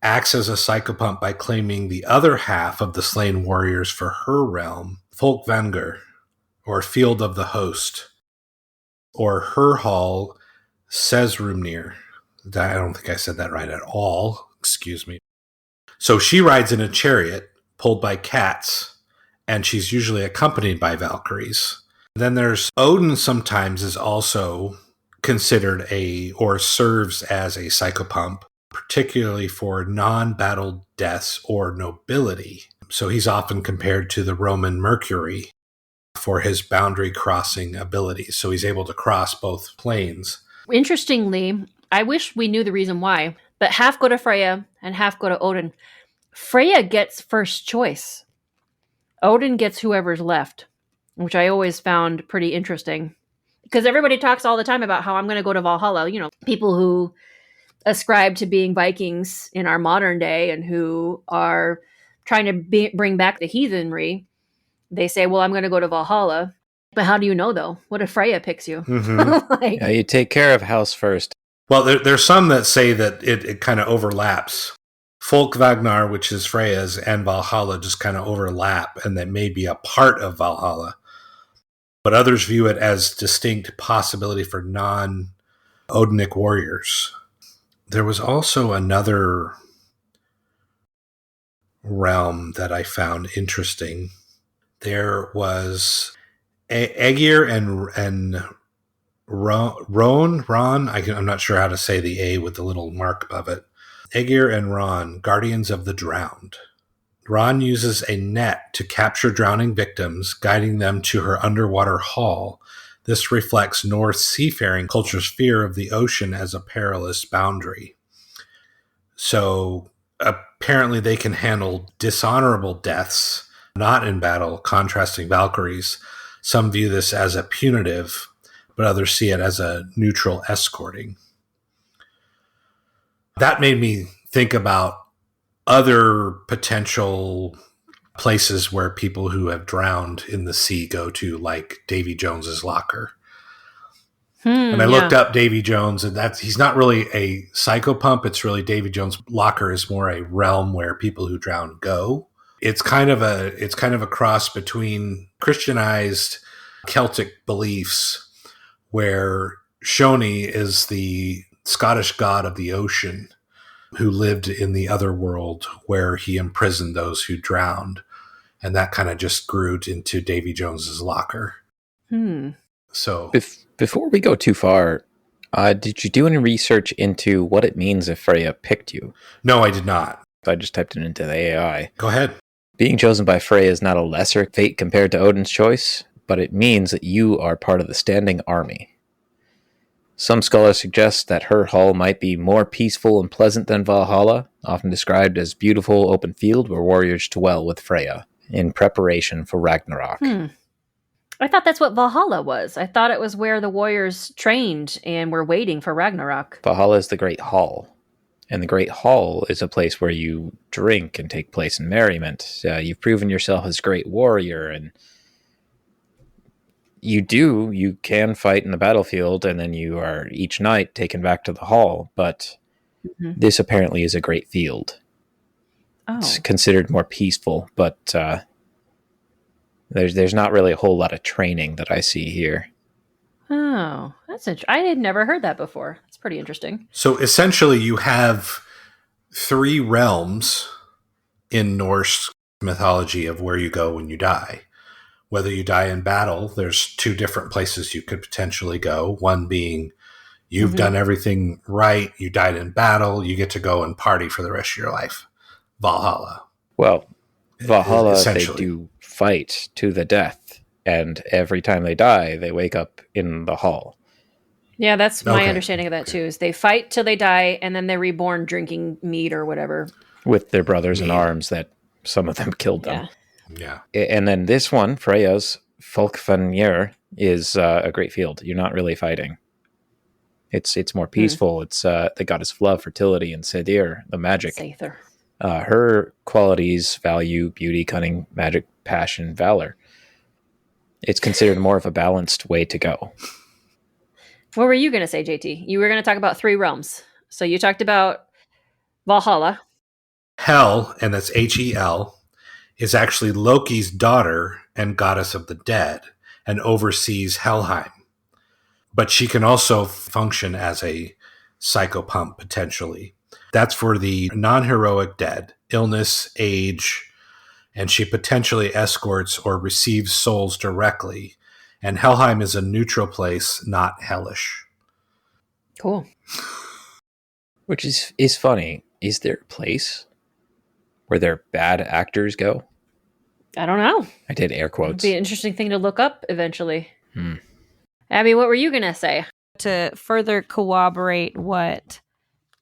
Acts as a psychopomp by claiming the other half of the slain warriors for her realm, Folkvangur, or Field of the Host, or her hall, Sesrumnir. I don't think I said that right at all. Excuse me. So she rides in a chariot pulled by cats, and she's usually accompanied by Valkyries. Then there's Odin sometimes is also considered or serves as a psychopomp, particularly for non-battle deaths or nobility. So he's often compared to the Roman Mercury for his boundary crossing abilities. So he's able to cross both planes. Interestingly, I wish we knew the reason why, but half go to Freya and half go to Odin. Freya gets first choice. Odin gets whoever's left, which I always found pretty interesting. Because everybody talks all the time about how I'm going to go to Valhalla. You know, people who ascribe to being Vikings in our modern day and who are trying to bring back the heathenry, they say, well, I'm going to go to Valhalla. But how do you know, though? What if Freya picks you? Mm-hmm. Yeah, you take care of house first. Well, there's some that say that it kind of overlaps. Folkvagnar, which is Freya's, and Valhalla just kind of overlap, and that may be a part of Valhalla. But others view it as distinct possibility for non-Odinic warriors. There was also another realm that I found interesting. There was Aegir and Ron. I'm not sure how to say the A with the little mark above it. Aegir and Ron, guardians of the drowned. Ron uses a net to capture drowning victims, guiding them to her underwater hall. This reflects Norse seafaring culture's fear of the ocean as a perilous boundary. So apparently they can handle dishonorable deaths, not in battle, contrasting Valkyries. Some view this as a punitive, but others see it as a neutral escorting. That made me think about other potential places where people who have drowned in the sea go to, like Davy Jones's locker. And I looked up Davy Jones, and he's not really a psychopomp. It's really Davy Jones' locker is more a realm where people who drown go. It's kind of a cross between Christianized Celtic beliefs, where Shoni is the Scottish god of the ocean who lived in the other world where he imprisoned those who drowned. And that kind of just grew into Davy Jones's locker. So before we go too far, did you do any research into what it means if Freya picked you? No, I did not. I just typed it into the AI. Go ahead. Being chosen by Freya is not a lesser fate compared to Odin's choice, but it means that you are part of the standing army. Some scholars suggest that her hall might be more peaceful and pleasant than Valhalla, often described as beautiful open field where warriors dwell with Freya in preparation for Ragnarok. I thought that's what Valhalla was. I thought it was where the warriors trained and were waiting for Ragnarok. Valhalla is the Great Hall, and the Great Hall is a place where you drink and take place in merriment. You've proven yourself as a great warrior, and you can fight in the battlefield, and then you are each night taken back to the hall, but this apparently is a great field. It's considered more peaceful, but there's not really a whole lot of training that I see here. Oh, that's interesting. I had never heard that before. That's pretty interesting. So essentially you have 3 realms in Norse mythology of where you go when you die. Whether you die in battle, there's 2 different places you could potentially go. One being you've done everything right, you died in battle, you get to go and party for the rest of your life. Valhalla. Well, Valhalla, they do fight to the death, and every time they die, they wake up in the hall. Yeah, that's my understanding of that too, is they fight till they die, and then they're reborn drinking mead or whatever. With their brothers in arms that some of them killed them. Yeah. And then this one, Freya's Folkvanir, is a great field. You're not really fighting. It's more peaceful. It's the goddess of love, fertility, and Sedir, the magic. Sather. Her qualities, value, beauty, cunning, magic, passion, valor. It's considered more of a balanced way to go. What were you going to say, JT? You were going to talk about 3 realms. So you talked about Valhalla. Hel, and that's Hel, is actually Loki's daughter and goddess of the dead and oversees Helheim. But she can also function as a psychopomp potentially. That's for the non-heroic dead, illness, age, and she potentially escorts or receives souls directly. And Helheim is a neutral place, not hellish. Cool. Which is funny. Is there a place where their bad actors go? I don't know. I did air quotes. It'd be an interesting thing to look up eventually. Abby, what were you going to say? To further corroborate what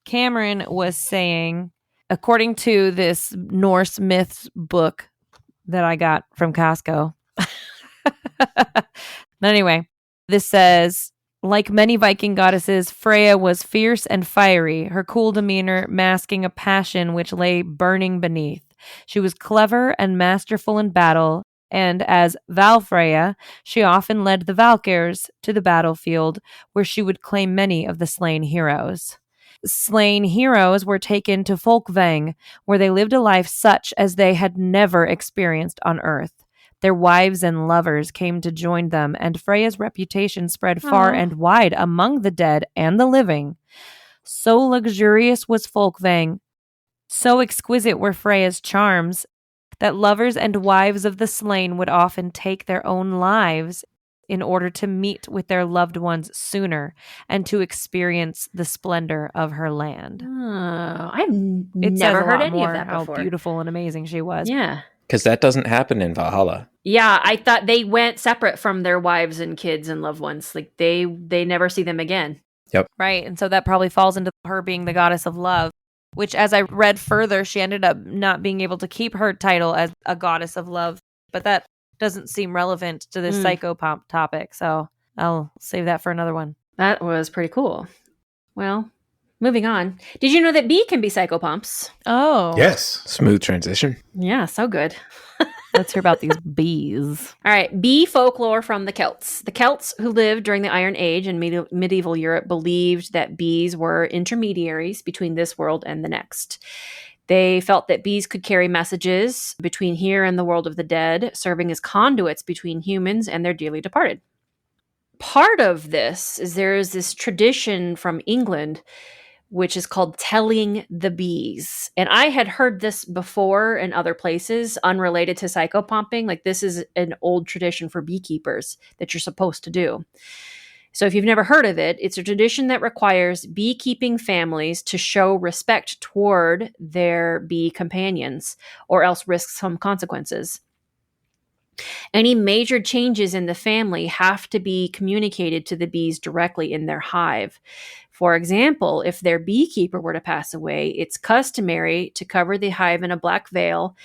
Cameron was saying, according to this Norse myths book that I got from Costco. But anyway, this says, like many Viking goddesses, Freya was fierce and fiery, her cool demeanor masking a passion which lay burning beneath. She was clever and masterful in battle, and as Valfreya, she often led the Valkyrs to the battlefield, where she would claim many of the slain heroes. Slain heroes were taken to Folkvang, where they lived a life such as they had never experienced on Earth. Their wives and lovers came to join them, and Freya's reputation spread far and wide among the dead and the living. So luxurious was Folkvang So exquisite were Freya's charms that lovers and wives of the slain would often take their own lives in order to meet with their loved ones sooner and to experience the splendor of her land. I've It says never a heard lot any more of that how before. beautiful and amazing she was. Yeah. Because that doesn't happen in Valhalla. Yeah, I thought they went separate from their wives and kids and loved ones. Like they never see them again. Right. And so that probably falls into her being the goddess of love, which as I read further, she ended up not being able to keep her title as a goddess of love. But that doesn't seem relevant to this Psychopomp topic. So I'll save that for another one. That was pretty cool. Well, moving on. Did you know that bee can be psychopomps? Oh. Yes. Smooth transition. Yeah, so good. Let's hear about these bees. All right, bee folklore from the Celts. The Celts, who lived during the Iron Age in medieval Europe, believed that bees were intermediaries between this world and the next. They felt that bees could carry messages between here and the world of the dead, serving as conduits between humans and their dearly departed. Part of this is there is this tradition from England which is called telling the bees. And I had heard this before in other places, unrelated to psychopomping. Like this is an old tradition for beekeepers that you're supposed to do. So if you've never heard of it, it's a tradition that requires beekeeping families to show respect toward their bee companions or else risk some consequences. Any major changes in the family have to be communicated to the bees directly in their hive. For example, if their beekeeper were to pass away, it's customary to cover the hive in a black veil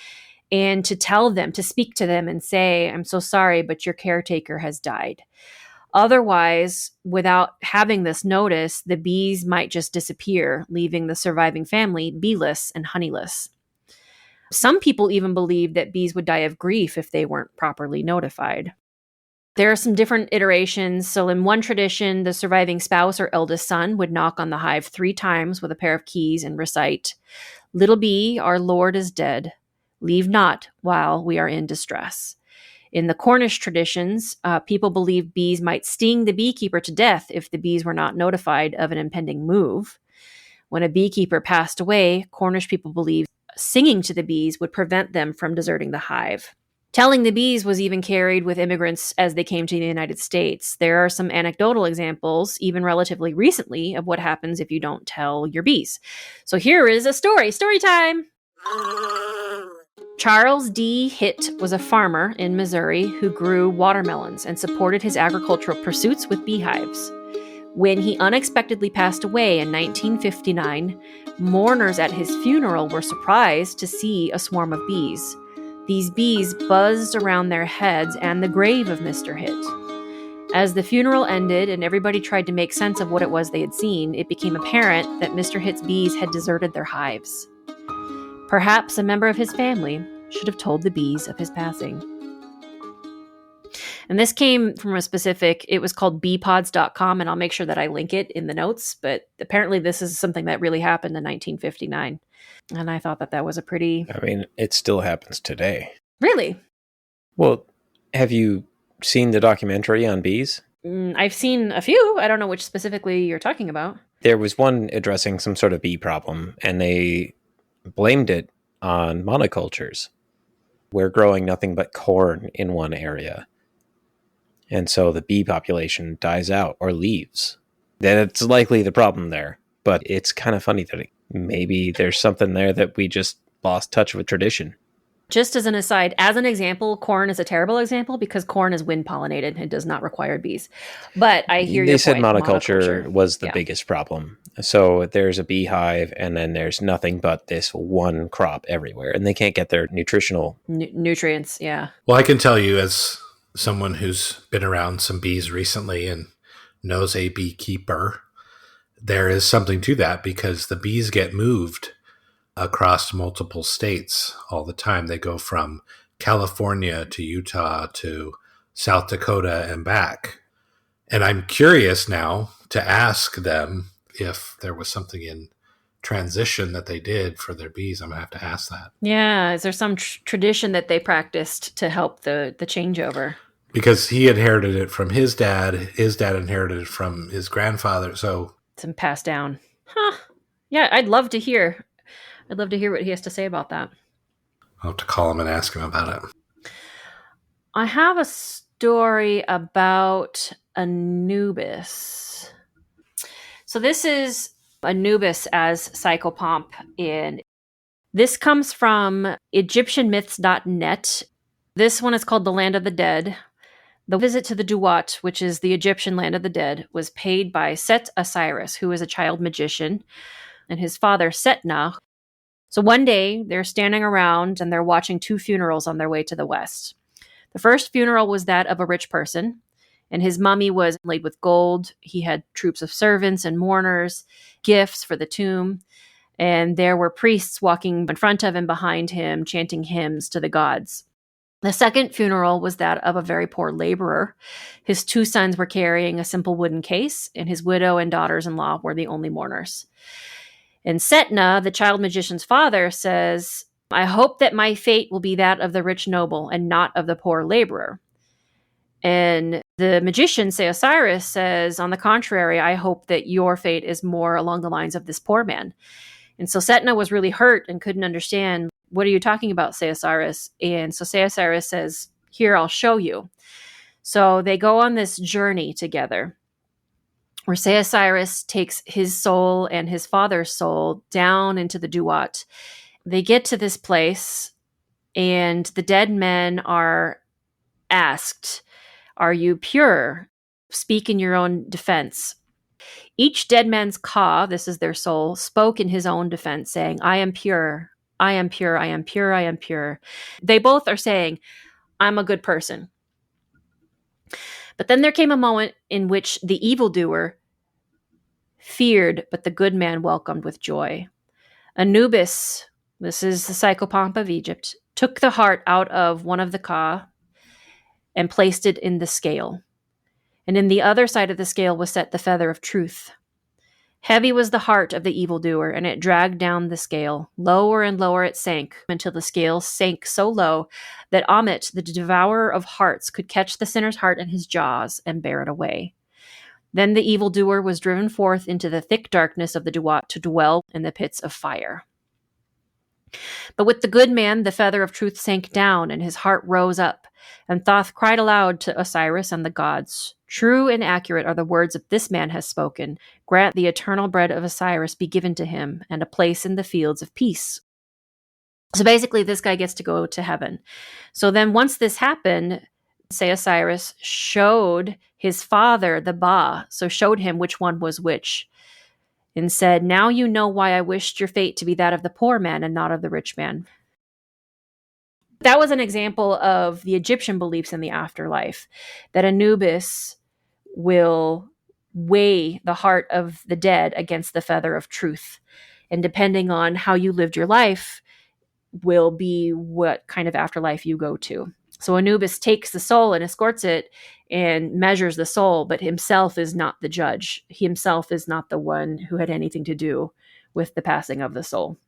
and to tell them, to speak to them and say, "I'm so sorry, but your caretaker has died." Otherwise, without having this notice, the bees might just disappear, leaving the surviving family beeless and honeyless. Some people even believe that bees would die of grief if they weren't properly notified. There are some different iterations. So in one tradition, the surviving spouse or eldest son would knock on the hive 3 times with a pair of keys and recite, "Little bee, our Lord is dead. Leave not while we are in distress." In the Cornish traditions, people believe bees might sting the beekeeper to death if the bees were not notified of an impending move. When a beekeeper passed away, Cornish people believed singing to the bees would prevent them from deserting the hive. Telling the bees was even carried with immigrants as they came to the United States. There are some anecdotal examples, even relatively recently, of what happens if you don't tell your bees. So here is a story. Story time! Charles D. Hitt was a farmer in Missouri who grew watermelons and supported his agricultural pursuits with beehives. When he unexpectedly passed away in 1959, mourners at his funeral were surprised to see a swarm of bees. These bees buzzed around their heads and the grave of Mr. Hitt. As the funeral ended and everybody tried to make sense of what it was they had seen, it became apparent that Mr. Hitt's bees had deserted their hives. Perhaps a member of his family should have told the bees of his passing. And this came from a specific, it was called beepods.com, and I'll make sure that I link it in the notes, but apparently this is something that really happened in 1959. And I thought that that was a pretty... I mean, it still happens today. Really? Well, have you seen the documentary on bees? I've seen a few. I don't know which specifically you're talking about. There was one addressing some sort of bee problem, and they blamed it on monocultures. We're growing nothing but corn in one area. And so the bee population dies out or leaves. Then it's likely the problem there. But it's kind of funny that maybe there's something there that we just lost touch with tradition. Just as an aside, as an example, corn is a terrible example because corn is wind pollinated and does not require bees. But I hear They your said point. monoculture was the Yeah. biggest problem. So there's a beehive and then there's nothing but this one crop everywhere. And they can't get their nutritional... nutrients, yeah. Well, I can tell you as someone who's been around some bees recently and knows a beekeeper, there is something to that because the bees get moved across multiple states all the time. They go from California to Utah to South Dakota and back. And I'm curious now to ask them if there was something in transition that they did for their bees. I'm going to have to ask that. Yeah, is there some tradition that they practiced to help the changeover? Because he inherited it from his dad inherited it from his grandfather, so... Some passed down. Huh. Yeah, I'd love to hear. I'd love to hear what he has to say about that. I'll have to call him and ask him about it. I have a story about Anubis. So this is Anubis as Psychopomp, and this comes from EgyptianMyths.net. This one is called The Land of the Dead. The visit to the Duat, which is the Egyptian land of the dead, was paid by Set Osiris, who is a child magician, and his father Setna. So one day, they're standing around and they're watching two funerals on their way to the west. The first funeral was that of a rich person, and his mummy was laid with gold. He had troops of servants and mourners, gifts for the tomb, and there were priests walking in front of and behind him, chanting hymns to the gods. The second funeral was that of a very poor laborer. His two sons were carrying a simple wooden case, and his widow and daughters-in-law were the only mourners. And Setna, the child magician's father, says, "I hope that my fate will be that of the rich noble and not of the poor laborer." And the magician, say Osiris, says, "On the contrary, I hope that your fate is more along the lines of this poor man." And so Setna was really hurt and couldn't understand, "What are you talking about, say Osiris?" And so say Osiris says, "Here, I'll show you." So they go on this journey together, where say Osiris takes his soul and his father's soul down into the Duat. They get to this place, and the dead men are asked, "Are you pure? Speak in your own defense." Each dead man's ka, this is their soul, spoke in his own defense, saying, "I am pure, I am pure, I am pure, I am pure." They both are saying, "I'm a good person." But then there came a moment in which the evildoer feared, but the good man welcomed with joy. Anubis, this is the Psychopomp of Egypt, took the heart out of one of the ka and placed it in the scale. And in the other side of the scale was set the feather of truth. Heavy was the heart of the evildoer, and it dragged down the scale. Lower and lower it sank, until the scale sank so low that Amit, the devourer of hearts, could catch the sinner's heart in his jaws and bear it away. Then the evildoer was driven forth into the thick darkness of the Duat to dwell in the pits of fire. But with the good man, the feather of truth sank down, and his heart rose up. And Thoth cried aloud to Osiris and the gods, "True and accurate are the words that this man has spoken. Grant the eternal bread of Osiris be given to him, and a place in the fields of peace." So basically, this guy gets to go to heaven. So then once this happened, say Osiris showed his father the Ba, so showed him which one was which, and said, "Now you know why I wished your fate to be that of the poor man and not of the rich man." That was an example of the Egyptian beliefs in the afterlife, that Anubis will weigh the heart of the dead against the feather of truth. And depending on how you lived your life will be what kind of afterlife you go to. So Anubis takes the soul and escorts it and measures the soul, but himself is not the judge. He himself is not the one who had anything to do with the passing of the soul.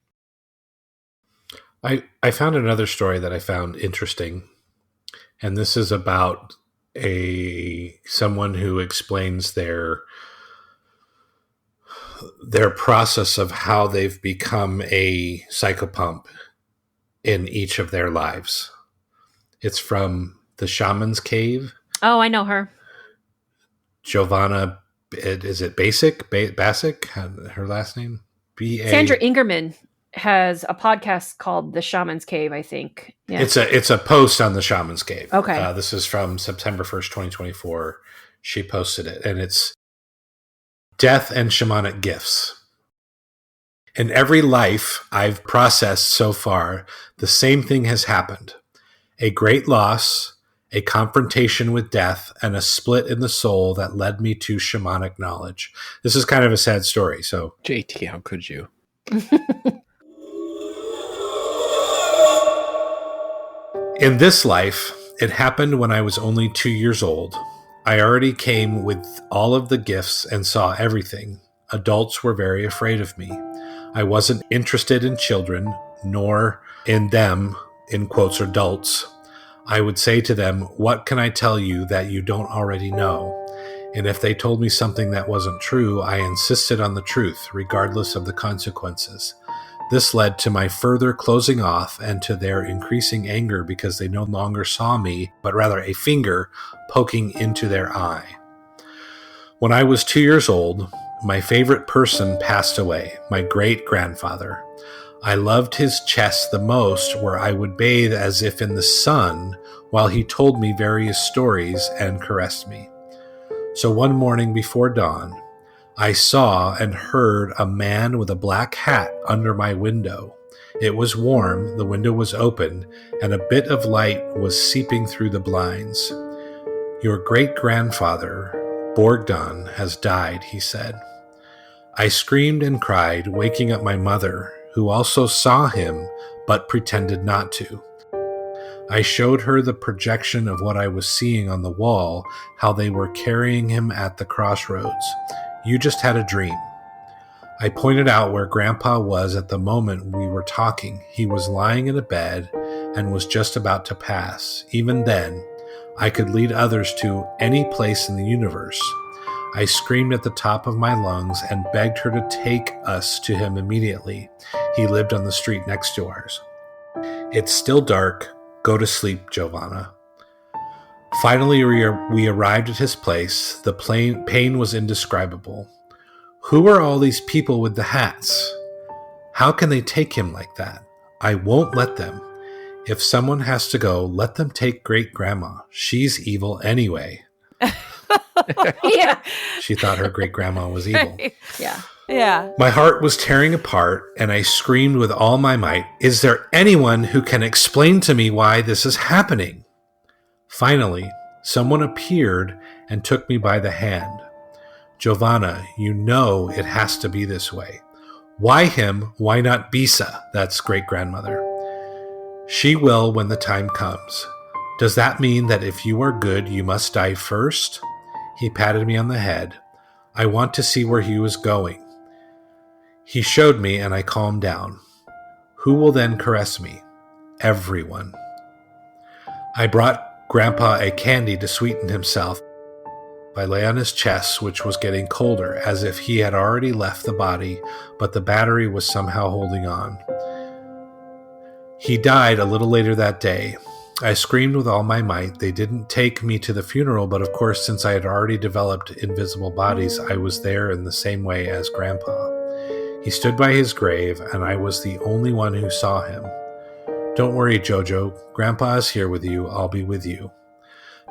I found another story that I found interesting, and this is about someone who explains their process of how they've become a psychopomp in each of their lives. It's from the Shaman's Cave. Oh, I know her. Giovanna, is it Basic? Her last name? Sandra Ingerman has a podcast called The Shaman's Cave, I think. Yeah. It's a post on the Shaman's Cave. Okay. This is from September 1st, 2024. She posted it, and it's Death and Shamanic Gifts. In every life I've processed so far, the same thing has happened. A great loss, a confrontation with death, and a split in the soul that led me to shamanic knowledge. This is kind of a sad story. So, JT, how could you? In this life, it happened when I was only 2 years old. I already came with all of the gifts and saw everything. Adults were very afraid of me. I wasn't interested in children, nor in them, in quotes, adults. I would say to them, "What can I tell you that you don't already know?" And if they told me something that wasn't true, I insisted on the truth, regardless of the consequences. This led to my further closing off and to their increasing anger because they no longer saw me, but rather a finger poking into their eye. When I was 2 years old, my favorite person passed away, my great-grandfather. I loved his chest the most, where I would bathe as if in the sun while he told me various stories and caressed me. So one morning before dawn, I saw and heard a man with a black hat under my window. It was warm, the window was open, and a bit of light was seeping through the blinds. Your great-grandfather, Bogdan, has died, he said. I screamed and cried, waking up my mother, who also saw him, but pretended not to. I showed her the projection of what I was seeing on the wall, how they were carrying him at the crossroads. You just had a dream. I pointed out where Grandpa was at the moment we were talking. He was lying in a bed and was just about to pass. Even then, I could lead others to any place in the universe. I screamed at the top of my lungs and begged her to take us to him immediately. He lived on the street next to ours. It's still dark. Go to sleep, Giovanna. Finally, we arrived at his place. The pain was indescribable. Who are all these people with the hats? How can they take him like that? I won't let them. If someone has to go, let them take great-grandma. She's evil anyway. Yeah. She thought her great-grandma was evil. Yeah. Yeah. My heart was tearing apart, and I screamed with all my might, is there anyone who can explain to me why this is happening? Finally, someone appeared and took me by the hand. Giovanna, you know it has to be this way. Why him? Why not Bisa? That's great-grandmother. She will when the time comes. Does that mean that if you are good, you must die first? He patted me on the head. I want to see where he was going. He showed me, and I calmed down. Who will then caress me? Everyone. I brought Grandpa a candy to sweeten himself. I lay on his chest, which was getting colder, as if he had already left the body, but the battery was somehow holding on. He died a little later that day. I screamed with all my might. They didn't take me to the funeral, but of course, since I had already developed invisible bodies, I was there in the same way as Grandpa. He stood by his grave, and I was the only one who saw him. Don't worry, Jojo. Grandpa is here with you. I'll be with you.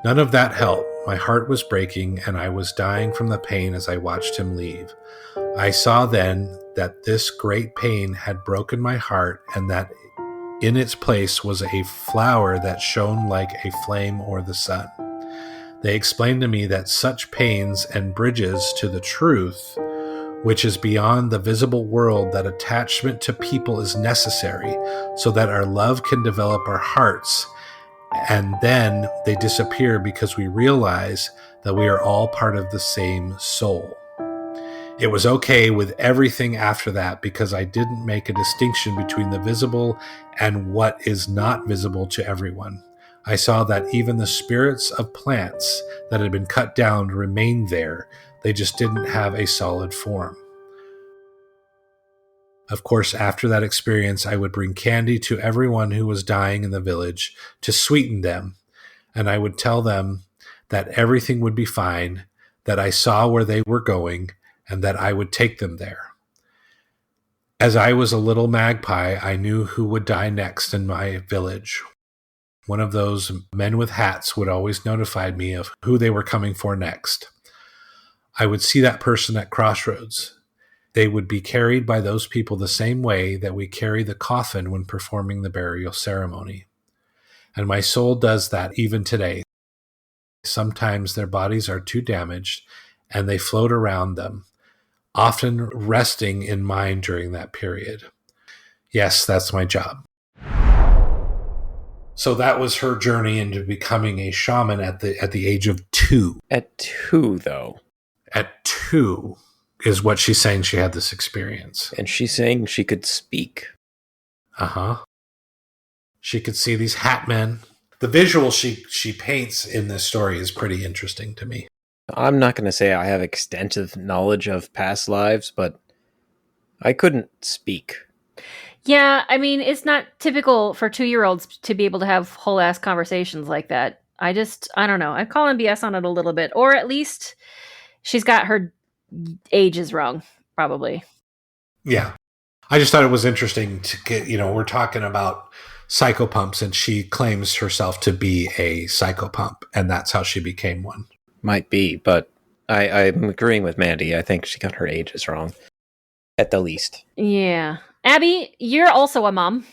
None of that helped. My heart was breaking, and I was dying from the pain as I watched him leave. I saw then that this great pain had broken my heart, and that in its place was a flower that shone like a flame or the sun. They explained to me that such pains and bridges to the truth, which is beyond the visible world, that attachment to people is necessary so that our love can develop our hearts, and then they disappear because we realize that we are all part of the same soul. It was okay with everything after that because I didn't make a distinction between the visible and what is not visible to everyone. I saw that even the spirits of plants that had been cut down remained there. They just didn't have a solid form. Of course, after that experience, I would bring candy to everyone who was dying in the village to sweeten them, and I would tell them that everything would be fine, that I saw where they were going, and that I would take them there. As I was a little magpie, I knew who would die next in my village. One of those men with hats would always notify me of who they were coming for next. I would see that person at crossroads. They would be carried by those people the same way that we carry the coffin when performing the burial ceremony. And my soul does that even today. Sometimes their bodies are too damaged and they float around them, often resting in mine during that period. Yes, that's my job. So that was her journey into becoming a shaman at the age of 2. At 2, though. At 2 is what she's saying she had this experience. And she's saying she could speak. Uh-huh. She could see these hat men. The visual she paints in this story is pretty interesting to me. I'm not going to say I have extensive knowledge of past lives, but I couldn't speak. Yeah, I mean, it's not typical for 2-year-olds to be able to have whole ass conversations like that. I don't know. I'm calling BS on it a little bit. Or at least she's got her ages wrong, probably. Yeah. I just thought it was interesting to get, we're talking about psychopumps, and she claims herself to be a psychopump, and that's how she became one. Might be, but I'm agreeing with Mandy. I think she got her ages wrong, at the least. Yeah. Abby, you're also a mom.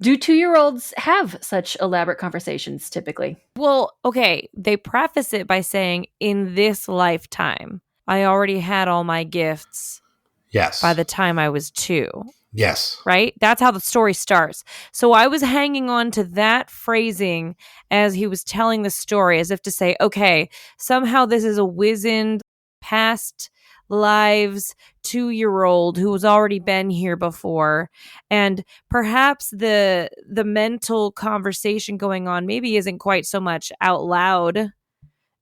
Do 2-year-olds have such elaborate conversations typically? Well, okay, they preface it by saying, in this lifetime, I already had all my gifts Yes. by the time I was 2. Yes. Right? That's how the story starts. So I was hanging on to that phrasing as he was telling the story, as if to say, okay, somehow this is a wizened, past lives 2-year-old who has already been here before, and perhaps the mental conversation going on maybe isn't quite so much out loud,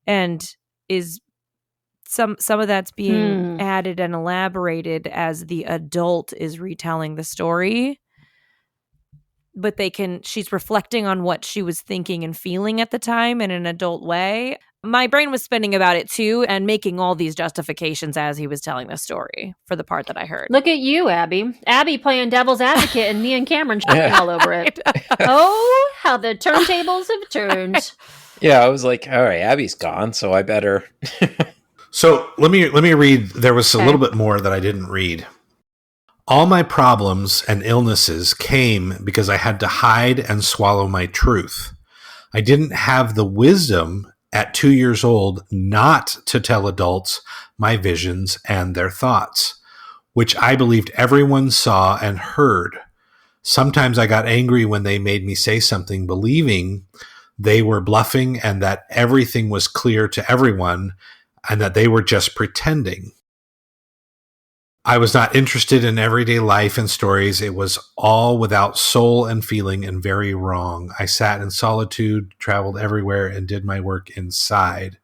and is some of that's being added and elaborated as the adult is retelling the story. But she's reflecting on what she was thinking and feeling at the time in an adult way. My brain was spinning about it too, and making all these justifications as he was telling the story for the part that I heard. Look at you, Abby. Abby playing devil's advocate and me and Cameron shitting all over it. Oh, how the turntables have turned. Yeah, I was like, all right, Abby's gone, so I better. So let me read. There was a little bit more that I didn't read. All my problems and illnesses came because I had to hide and swallow my truth. I didn't have the wisdom at 2 years old not to tell adults my visions and their thoughts, which I believed everyone saw and heard. Sometimes I got angry when they made me say something, believing they were bluffing and that everything was clear to everyone and that they were just pretending. I was not interested in everyday life and stories. It was all without soul and feeling and very wrong. I sat in solitude, traveled everywhere, and did my work inside.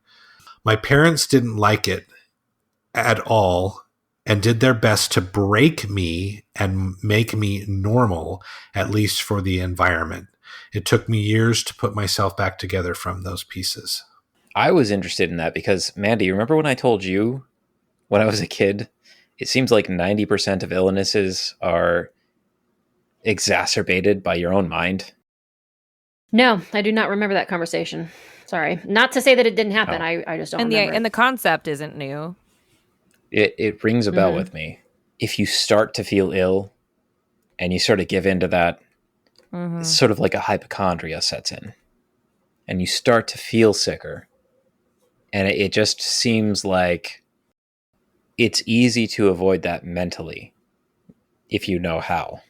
My parents didn't like it at all and did their best to break me and make me normal, at least for the environment. It took me years to put myself back together from those pieces. I was interested in that because, Mandy, remember when I told you when I was a kid, it seems like 90% of illnesses are exacerbated by your own mind? No, I do not remember that conversation. Sorry. Not to say that it didn't happen. Oh. I just don't remember. And the concept isn't new. It rings a bell with me. If you start to feel ill and you sort of give into that, it's sort of like a hypochondria sets in. And you start to feel sicker. And it just seems like it's easy to avoid that mentally if you know how.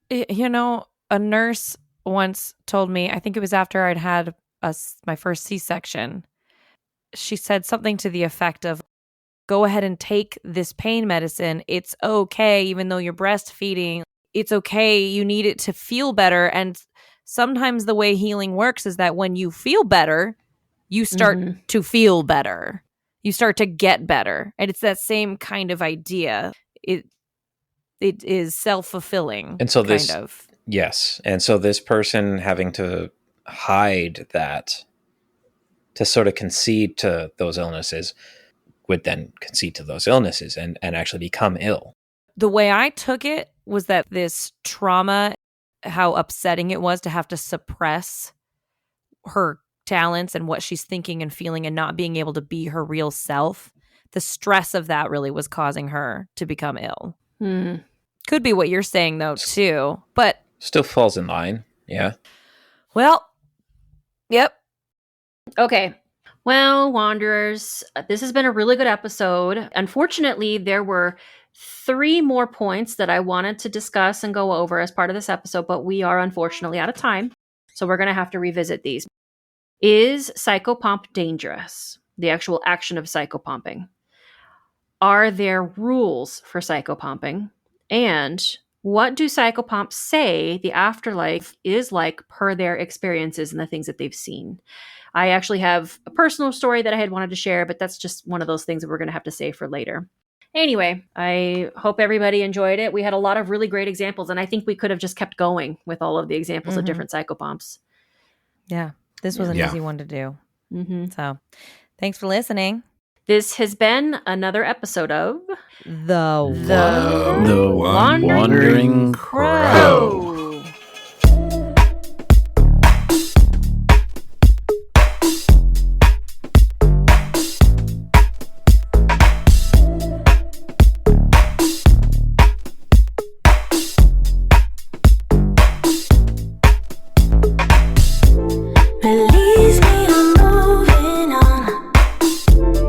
You know, a nurse once told me, I think it was after I'd had my first C-section, she said something to the effect of, go ahead and take this pain medicine. It's okay, even though you're breastfeeding. It's okay. You need it to feel better. And sometimes the way healing works is that when you feel better, you start to feel better. You start to get better. And it's that same kind of idea. It is self-fulfilling. And so kind of. Yes. And so this person having to hide that to sort of concede to those illnesses would then concede to those illnesses and actually become ill. The way I took it was that this trauma, how upsetting it was to have to suppress her talents and what she's thinking and feeling and not being able to be her real self, the stress of that really was causing her to become ill. Could be what you're saying, though, too. But still falls in line. Yeah. Well, yep. Okay. Well, Wanderers, this has been a really good episode. Unfortunately, there were 3 more points that I wanted to discuss and go over as part of this episode, but we are unfortunately out of time. So we're going to have to revisit these. Is psychopomp dangerous? The actual action of psychopomping. Are there rules for psychopomping? And what do psychopomps say the afterlife is like per their experiences and the things that they've seen? I actually have a personal story that I had wanted to share, but that's just one of those things that we're going to have to save for later. Anyway, I hope everybody enjoyed it. We had a lot of really great examples, and I think we could have just kept going with all of the examples of different psychopomps. Yeah, this was an easy one to do. So, thanks for listening. This has been another episode of The Wandering Crow. Release me, I'm moving on.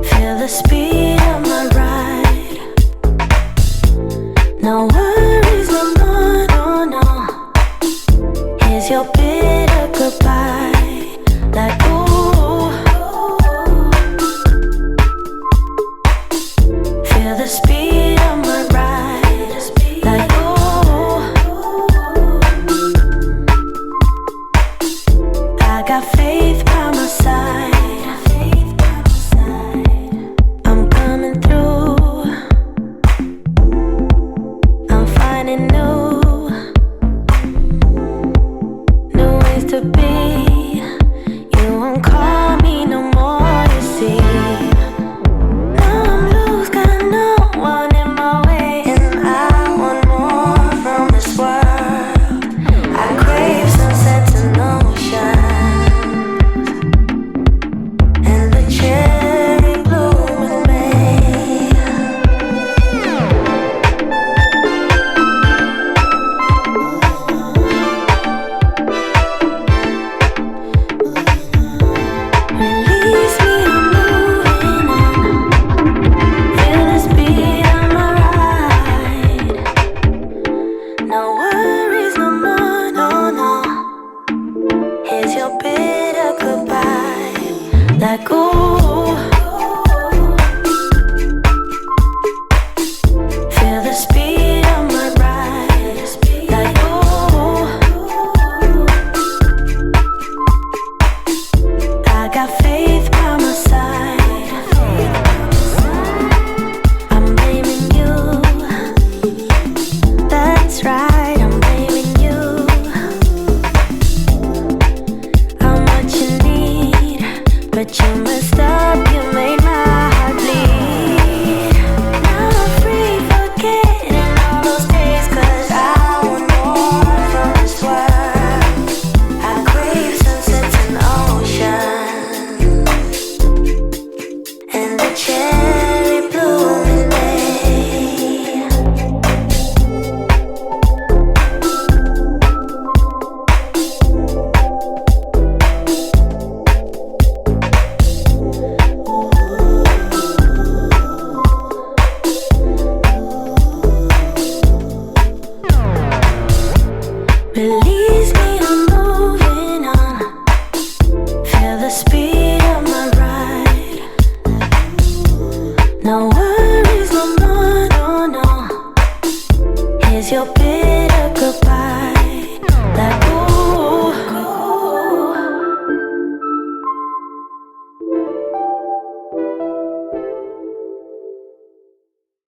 Feel the speed of my ride. No worries, no more, no, no. Here's your bitter goodbye. Like, ooh. Feel the speed of my ride. Like, ooh. I got faith by my side. I'm coming through. I'm finding new ways to be. You won't call me no more, you see. Now I'm loose, got no one in my way, and I want more from this world. I crave sunsets and ocean. And the cherry bloom in May. Release me, I'm moving on. Feel the speed of my ride. No worries, no more, no, no. Here's your bitter goodbye. Like, ooh. Feel the speed of my ride. Like, ooh. I got faith by my side. I'm blaming you. That's right, I'm blaming you. How much you need, but you messed up, you made my heart bleed. Now I'm free, forgetting all those days, 'cause I want more from this world. I crave sunsets and ocean, and the cherry bloom in May. Release me, I'm moving on. Feel the speed of my ride. No worries, no more, no, no. Here's your bitter goodbye. Like,